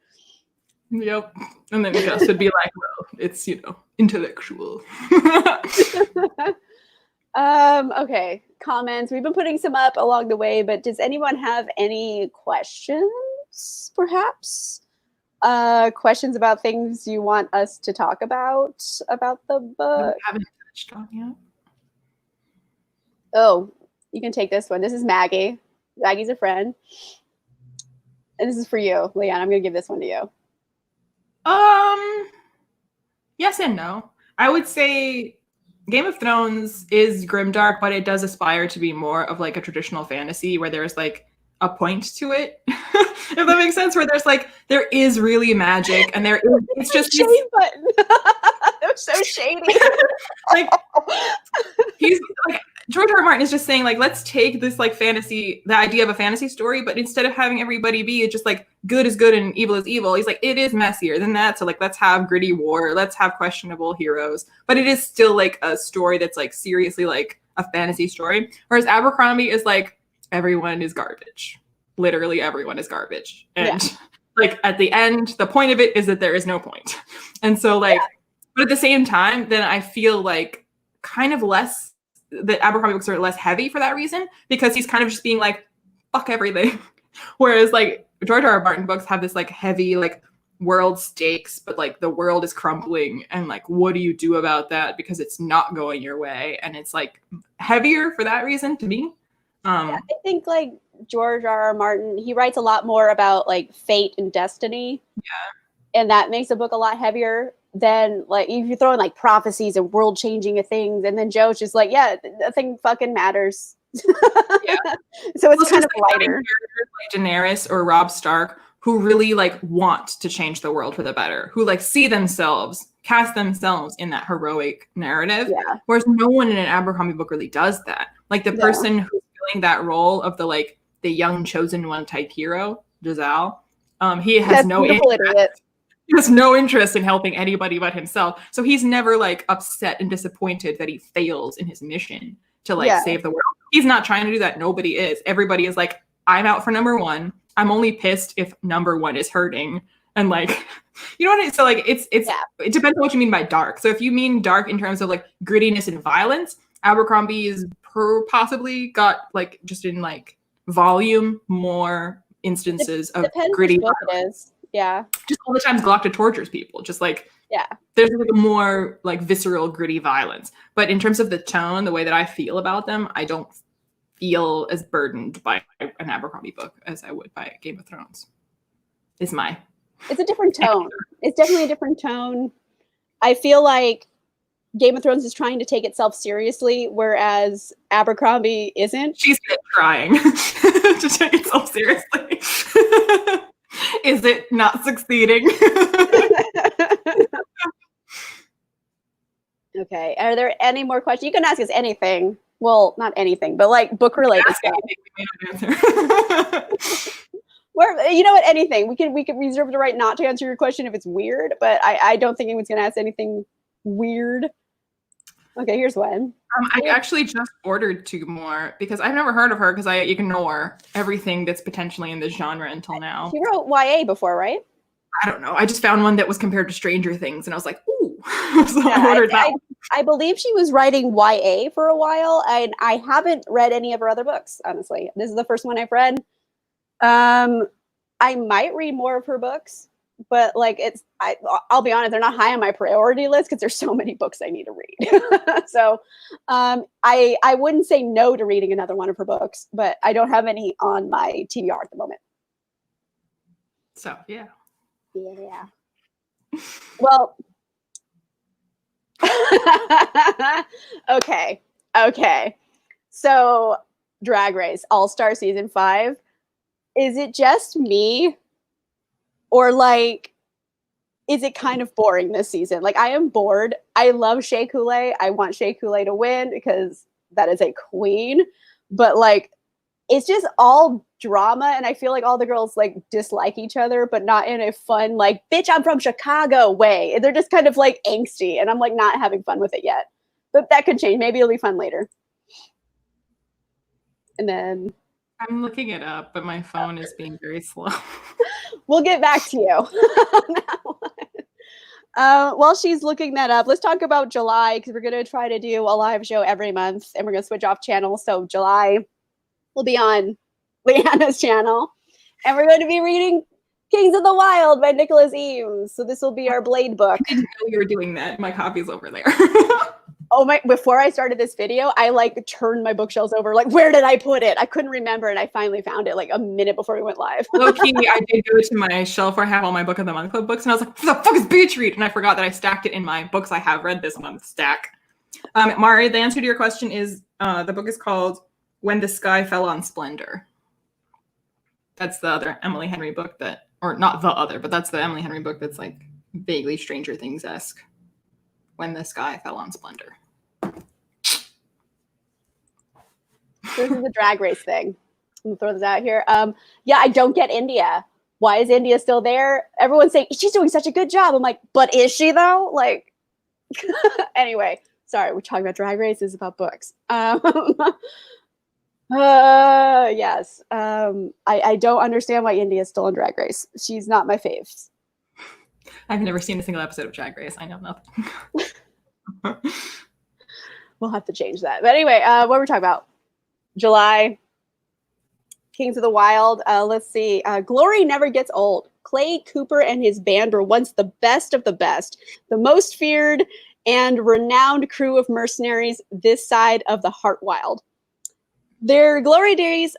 S1: Yep. And then Gus would be like, well, it's, intellectual.
S2: Okay. Comments. We've been putting some up along the way, but does anyone have any questions, perhaps? Questions about things you want us to talk about the book?
S1: I haven't touched on yet.
S2: Oh, you can take this one. This is Maggie. Maggie's a friend. And this is for you, Liene. I'm going to give this one to you.
S1: Yes and no. I would say Game of Thrones is grimdark, but it does aspire to be more of like a traditional fantasy where there's like a point to it. If that makes sense, where there's like, there is really magic and there is, it's just
S2: shade button. That was so shady.
S1: Like, he's like, George R. R. Martin is just saying, like, let's take this like fantasy, the idea of a fantasy story, but instead of having everybody be just like good is good and evil is evil, he's like, it is messier than that. So like, let's have gritty war, let's have questionable heroes, but it is still like a story that's like seriously like a fantasy story. Whereas Abercrombie is like, everyone is garbage. Literally everyone is garbage. And like at the end, the point of it is that there is no point. And so like, but at the same time, then I feel like kind of less, that Abercrombie books are less heavy for that reason, because he's kind of just being like, fuck everything. Whereas like George R. R. Martin books have this like heavy like world stakes, but like the world is crumbling and like, what do you do about that? Because it's not going your way. And it's like heavier for that reason to me.
S2: I think like George R. R. Martin, he writes a lot more about like fate and destiny. Yeah. And that makes a book a lot heavier than like if you throw in like prophecies and world changing things. And then Joe's just like, yeah, nothing fucking matters. Yeah. So it's kind of lighter.
S1: Like Daenerys or Robb Stark, who really like want to change the world for the better, who like see themselves, cast themselves in that heroic narrative. Yeah. Whereas no one in an Abercrombie book really does that. Like the person who's filling that role of the like the young chosen one type hero, Giselle, he has no interest. He has no interest in helping anybody but himself. So he's never like upset and disappointed that he fails in his mission to like save the world. He's not trying to do that. Nobody is. Everybody is like, I'm out for number one. I'm only pissed if number one is hurting. And like, you know what I mean? So like it depends on what you mean by dark. So if you mean dark in terms of like grittiness and violence, Abercrombie's possibly got like just in like volume more instances of gritty
S2: which book it is. Yeah.
S1: Just all the times Glockta tortures people. Just like there's like a more like visceral, gritty violence. But in terms of the tone, the way that I feel about them, I don't feel as burdened by an Abercrombie book as I would by Game of Thrones. It's
S2: a different tone. It's definitely a different tone. I feel like Game of Thrones is trying to take itself seriously, whereas Abercrombie isn't.
S1: She's trying to take itself seriously. Is it not succeeding?
S2: Okay. Are there any more questions? You can ask us anything. Well, not anything, but like book related stuff. You know what? Anything. We can reserve the right not to answer your question if it's weird, but I don't think anyone's gonna ask anything weird. Okay, here's one.
S1: I actually just ordered 2 more because I've never heard of her because I ignore everything that's potentially in this genre until now.
S2: She wrote YA before, right?
S1: I don't know. I just found one that was compared to Stranger Things and I was like, ooh. So I ordered that one.
S2: I believe she was writing YA for a while, and I haven't read any of her other books, honestly. This is the first one I've read. I might read more of her books, but like I'll be honest, they're not high on my priority list because there's so many books I need to read. So I wouldn't say no to reading another one of her books, but I don't have any on my TBR at the moment.
S1: So yeah.
S2: Well, okay. So Drag Race All-Star Season 5. Is it just me? Or like, is it kind of boring this season? Like, I am bored. I love Shea Coulee. I want Shea Coulee to win because that is a queen. But like, it's just all drama, and I feel like all the girls like dislike each other, but not in a fun, like, bitch, I'm from Chicago way. They're just kind of like angsty, and I'm like not having fun with it yet. But that could change. Maybe it'll be fun later. And then
S1: I'm looking it up, but my phone is being very slow.
S2: We'll get back to you on that one. While she's looking that up, let's talk about July, because we're going to try to do a live show every month, and we're going to switch off channels. So July will be on Leanna's channel, and we're going to be reading Kings of the Wild by Nicholas Eames. So this will be our Blade book.
S1: I didn't know you were doing that. My copy's over there.
S2: Oh my, before I started this video, I like turned my bookshelves over. Like, where did I put it? I couldn't remember, and I finally found it like a minute before we went live.
S1: Low-key, I did go to my shelf where I have all my Book of the Month Club books, and I was like, what the fuck is Beach Read? And I forgot that I stacked it in my books I have read this month stack. Mari, the answer to your question is, the book is called When the Sky Fell on Splendor. That's the other Emily Henry book that, or not the other, but that's the Emily Henry book that's like vaguely Stranger Things-esque. When the Sky Fell on Splendor.
S2: This is the Drag Race thing. I'm gonna throw this out here. Yeah, I don't get India. Why is India still there? Everyone's saying she's doing such a good job. I'm like, but is she though? Like, anyway, sorry, we're talking about Drag Race. This is about books. Yes. I don't understand why India is still in Drag Race. She's not my faves.
S1: I've never seen a single episode of Drag Race. I know nothing.
S2: We'll have to change that. But anyway, what were we talking about? July. Kings of the Wild. Let's see. Glory never gets old. Clay Cooper and his band were once the best of the best, the most feared and renowned crew of mercenaries this side of the Heartwild. Their glory days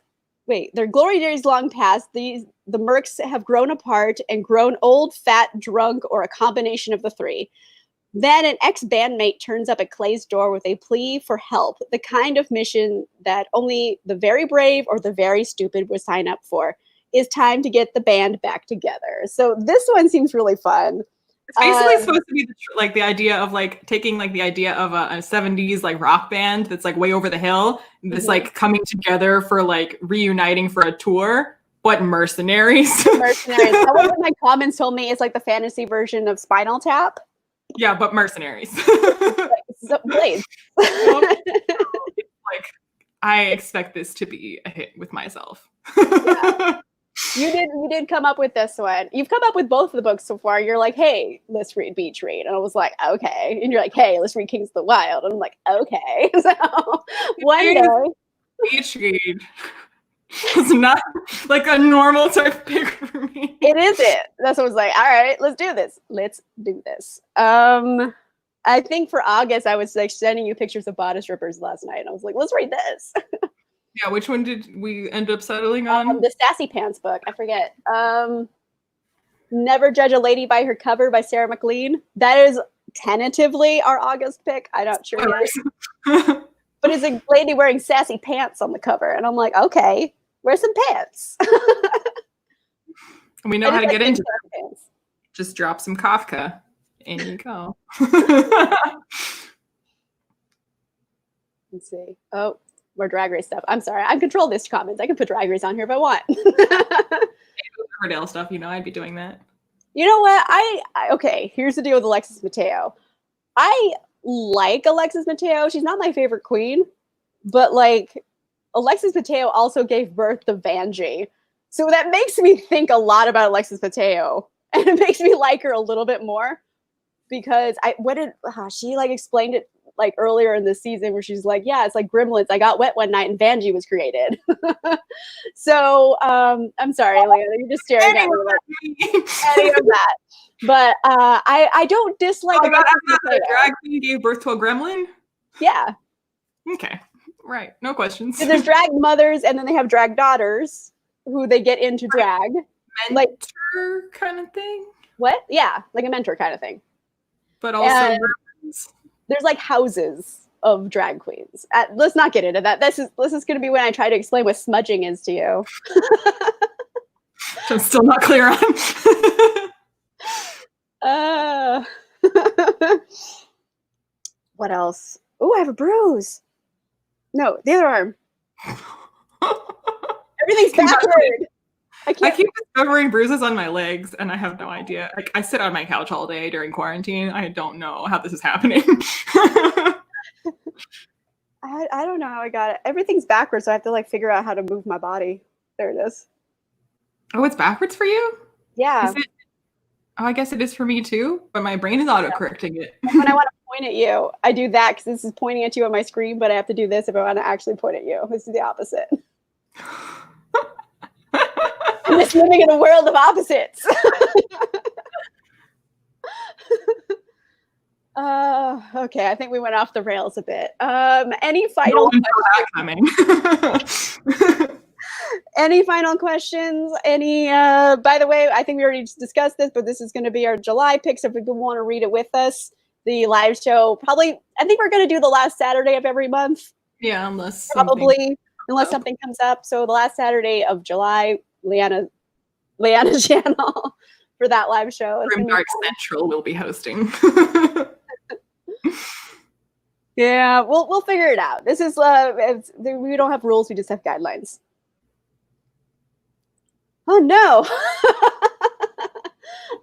S2: long past. The mercs have grown apart and grown old, fat, drunk, or a combination of the three. Then an ex-bandmate turns up at Clay's door with a plea for help, the kind of mission that only the very brave or the very stupid would sign up for. It's time to get the band back together. So this one seems really fun.
S1: It's basically supposed to be the idea of like taking like the idea of a 70s like rock band that's like way over the hill, that's like coming together for like reuniting for a tour, But mercenaries.
S2: Mercenaries. That was what my comments told me. It's like the fantasy version of Spinal Tap.
S1: Yeah, but mercenaries.
S2: Blades.
S1: Like, I expect this to be a hit with myself.
S2: Yeah. You did come up with this one. You've come up with both of the books so far. You're like, hey, let's read Beach Read. And I was like, okay. And you're like, hey, let's read Kings of the Wild. And I'm like, okay. So one day.
S1: Beach Read is not like a normal type pick for me.
S2: It isn't. That's what I was like, all right, let's do this. Let's do this. I think for August, I was like sending you pictures of bodice rippers last night. And I was like, let's read this.
S1: Yeah, which one did we end up settling on?
S2: The Sassy Pants book. I forget. Never Judge a Lady by Her Cover by Sarah McLean. That is tentatively our August pick. I'm not sure yet. But it's a lady wearing sassy pants on the cover. And I'm like, okay, wear some pants.
S1: We know how to get into it. Just drop some Kafka and you go.
S2: Let's see. Oh, more Drag Race stuff. I'm sorry. I control this comments. I can put Drag Race on here if I want.
S1: Riverdale stuff, I'd be doing that.
S2: You know what? Okay, here's the deal with Alexis Mateo. I like Alexis Mateo. She's not my favorite queen, but like Alexis Mateo also gave birth to Vanjie. So that makes me think a lot about Alexis Mateo, and it makes me like her a little bit more because she like explained it like earlier in the season where she's like, yeah, it's like Gremlins. I got wet one night and Vanjie was created. So I'm sorry, Leah, you're just staring at me like any of that. But I don't dislike Alexis Mateo.
S1: The drag queen gave birth to a gremlin?
S2: Yeah.
S1: Okay. Right. No questions.
S2: So there's drag mothers and then they have drag daughters who they get into drag.
S1: Mentor like, kind of thing?
S2: What? Yeah, like a mentor kind of thing.
S1: But also
S2: there's like houses of drag queens. Let's not get into that. This is going to be when I try to explain what smudging is to you.
S1: I'm still not clear on.
S2: What else? Oh, I have a bruise. No, the other arm. Everything's backward.
S1: I keep discovering bruises on my legs, and I have no idea. Like I sit on my couch all day during quarantine. I don't know how this is happening.
S2: I don't know how I got it. Everything's backwards, so I have to like figure out how to move my body. There it is.
S1: Oh, it's backwards for you?
S2: Yeah.
S1: Oh, I guess it is for me too, but my brain is auto-correcting it.
S2: When I want to point at you, I do that because this is pointing at you on my screen, but I have to do this if I want to actually point at you. This is the opposite. I'm just living in a world of opposites. Okay, I think we went off the rails a bit. Any final any final questions? By the way, I think we already discussed this, but this is going to be our July picks. If people want to read it with us, the live show, I think we're going to do the last Saturday of every month.
S1: Yeah, unless
S2: something comes up. So the last Saturday of July, Leanna's channel for that live show.
S1: Grimdark Central will be hosting.
S2: Yeah, we'll figure it out. This is we don't have rules, we just have guidelines. Oh no.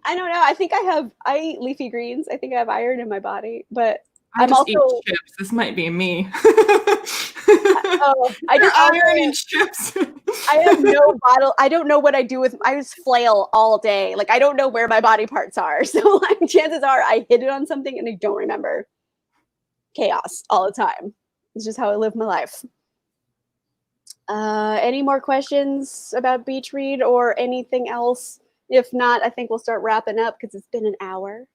S2: I don't know. I think I eat leafy greens. I think I have iron in my body, but I'm also
S1: eat chips. This might be me.
S2: I just
S1: iron and chips.
S2: I have no bottle. I don't know what I do with. I just flail all day. Like I don't know where my body parts are. So like chances are I hit it on something and I don't remember. Chaos all the time. It's just how I live my life. Any more questions about Beach Read or anything else? If not, I think we'll start wrapping up because it's been an hour,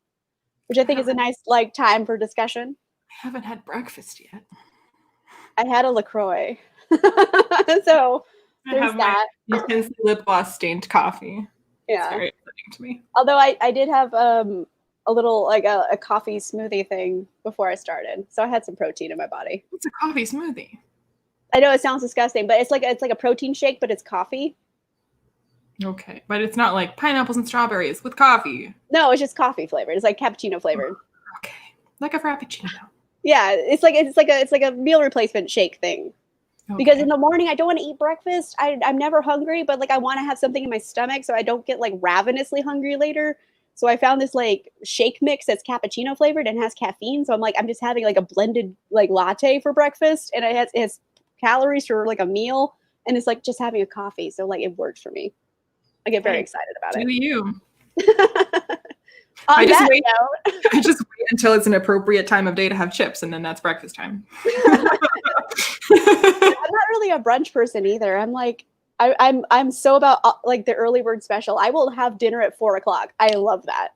S2: which I think is a nice time for discussion.
S1: I haven't had breakfast yet.
S2: I had a LaCroix. So there's that.
S1: My intensely lip gloss stained coffee.
S2: Yeah.
S1: It's very exciting to me.
S2: Although I did have a little a coffee smoothie thing before I started. So I had some protein in my body.
S1: What's a coffee smoothie?
S2: I know it sounds disgusting, but it's like a protein shake, but it's coffee.
S1: Okay, but it's not like pineapples and strawberries with coffee.
S2: No, it's just coffee flavored. It's like cappuccino flavored.
S1: Okay, like a frappuccino.
S2: Yeah, it's like a meal replacement shake thing. Because in the morning I don't want to eat breakfast. I'm never hungry, but like I want to have something in my stomach so I don't get like ravenously hungry later. So I found this like shake mix that's cappuccino flavored and has caffeine. So I'm like, I'm just having like a blended like latte for breakfast, and it has calories for like a meal, and it's like just having a coffee. So like it works for me. I get very excited about it.
S1: Do you?
S2: I just
S1: wait until it's an appropriate time of day to have chips, and then that's breakfast time.
S2: I'm not really a brunch person either. I'm like, I'm so about like the early bird special. I will have dinner at 4:00. I love that.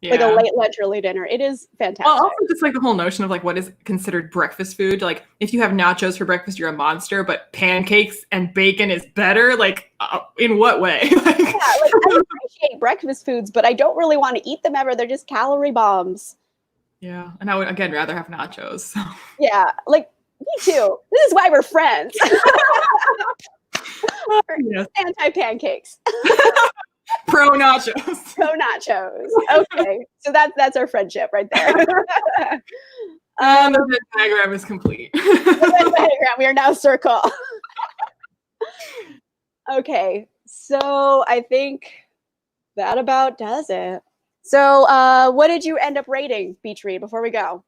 S2: Yeah. Like a late lunch, early dinner. It is fantastic.
S1: Well, also just like the whole notion of like what is considered breakfast food. Like if you have nachos for breakfast, you're a monster, but pancakes and bacon is better. Like in what way?
S2: Yeah, like I appreciate breakfast foods, but I don't really want to eat them ever. They're just calorie bombs.
S1: Yeah, and I would again rather have nachos. So.
S2: Yeah, like me too. This is why we're friends. Yes. Anti-pancakes.
S1: Pro nachos.
S2: Pro nachos. Okay, so that's our friendship right there.
S1: The Venn diagram is complete.
S2: The Venn diagram. We are now circle. Okay, so I think that about does it. So, what did you end up rating Beach Read before we go?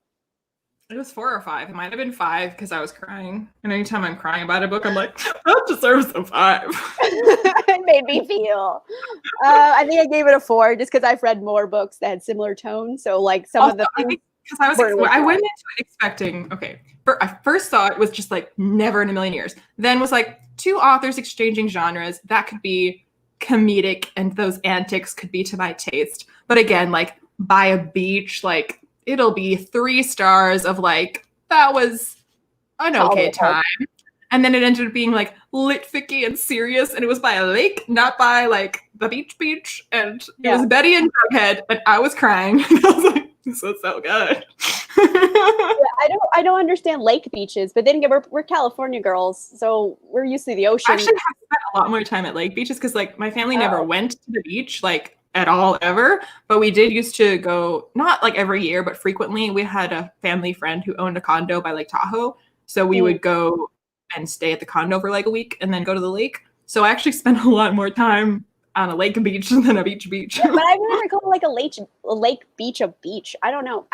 S1: It was 4 or 5. It might have been 5 because I was crying. And anytime I'm crying about a book, I'm like, that deserves a 5.
S2: It made me feel. I think I gave it a 4 just because I've read more books that had similar tone. So like some of the things.
S1: Because I went into it expecting, I first thought it was just like never in a million years. Then was like 2 authors exchanging genres. That could be comedic and those antics could be to my taste. But again, like by a beach, like it'll be 3 stars of like, that was an okay time. And then it ended up being like lit-ficky and serious. And it was by a lake, not by like the beach. And it was Betty and Jughead. And I was crying. And I was like, this was so good.
S2: I don't understand lake beaches. But then again, we're California girls. So we're used to the ocean.
S1: I actually have spent a lot more time at lake beaches because like my family never went to the beach. Like at all ever, but we did used to go, not like every year, but frequently. We had a family friend who owned a condo by Lake Tahoe, so we would go and stay at the condo for like a week and then go to the lake. So I actually spent a lot more time on a lake beach than a beach.
S2: Yeah, but I've never called like a lake beach a beach. I don't know.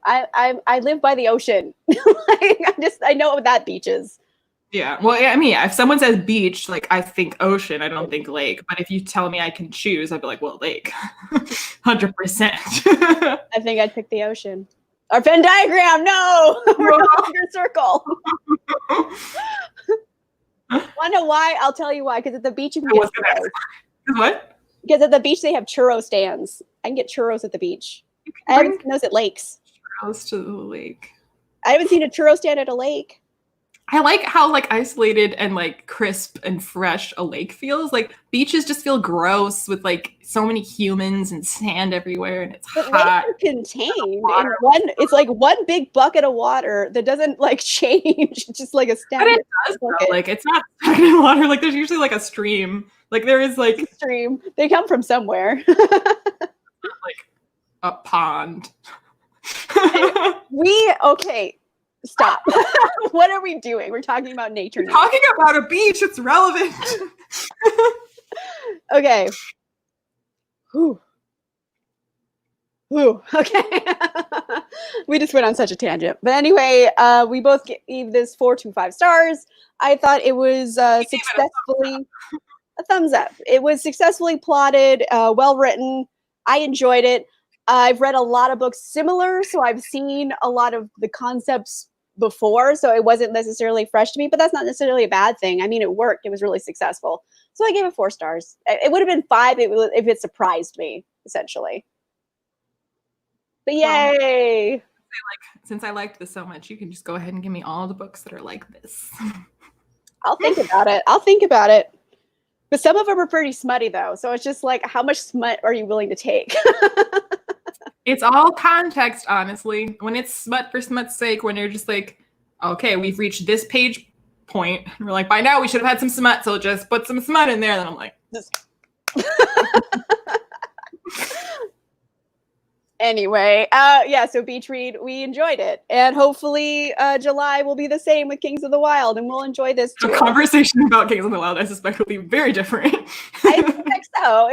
S2: I live by the ocean. I know what that beach is.
S1: Yeah. Well, I mean, if someone says beach, like I think ocean, I don't think lake. But if you tell me I can choose, I'd be like, well, lake. 100%.
S2: I think I'd pick the ocean. Our Venn diagram, no! We're no longer circle. Want to know why? I'll tell you why. Because at the beach you can get churros.
S1: What?
S2: Because at the beach they have churro stands. I can get churros at the beach. I haven't seen those at lakes.
S1: Churros to the lake.
S2: I haven't seen a churro stand at a lake.
S1: I like how like isolated and like crisp and fresh a lake feels. Like beaches just feel gross with like so many humans and sand everywhere, and it's hot.
S2: Lakes are contained in one. It's like one big bucket of water that doesn't like change. It's just like a standard.
S1: But it does though. Like it's not stagnant water. Like there's usually like a stream. Like there is like
S2: a stream. They come from somewhere.
S1: Like a pond.
S2: Okay. Stop. What are we doing? We're talking about nature now.
S1: Talking about a beach. It's relevant.
S2: Okay. Whew. Okay. We just went on such a tangent. But anyway, we both gave this 4 to 5 stars. I thought it was successfully a thumbs up. It was successfully plotted, well written. I enjoyed it. I've read a lot of books similar, so I've seen a lot of the concepts before, so it wasn't necessarily fresh to me, but that's not necessarily a bad thing. I mean, it worked. It was really successful. So I gave it 4 stars. It would have been 5 if it surprised me, essentially. But yay!
S1: Since I liked this so much, you can just go ahead and give me all the books that are like this.
S2: I'll think about it. But some of them are pretty smutty, though. So it's just like, how much smut are you willing to take?
S1: It's all context, honestly. When it's smut for smut's sake, when you're just like, okay, we've reached this page point, and we're like, by now we should have had some smut, so just put some smut in there. Then I'm like,
S2: Anyway, yeah, so Beach Read, we enjoyed it. And hopefully July will be the same with Kings of the Wild, and we'll enjoy this too.
S1: The conversation about Kings of the Wild, I suspect, will be very different.
S2: I suspect so.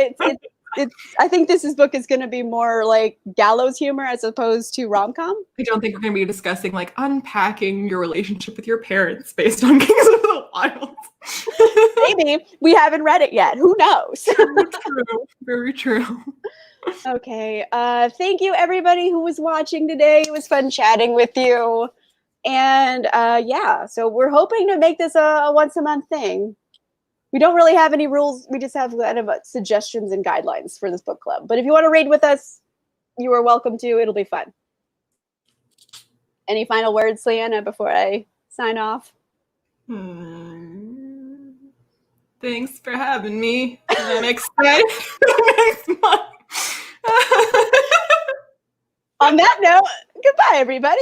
S2: I think this book is going to be more like gallows humor as opposed to rom-com.
S1: I don't think we're going to be discussing like unpacking your relationship with your parents based on Kings of the Wild.
S2: Maybe. We haven't read it yet. Who knows?
S1: Very true. Very true.
S2: Okay. Thank you, everybody who was watching today. It was fun chatting with you. And yeah, so we're hoping to make this a once-a-month thing. We don't really have any rules. We just have kind of suggestions and guidelines for this book club. But if you want to read with us, you are welcome to. It'll be fun. Any final words, Liene, before I sign off?
S1: Thanks for having me. I'm excited for next month.
S2: On that note, goodbye, everybody.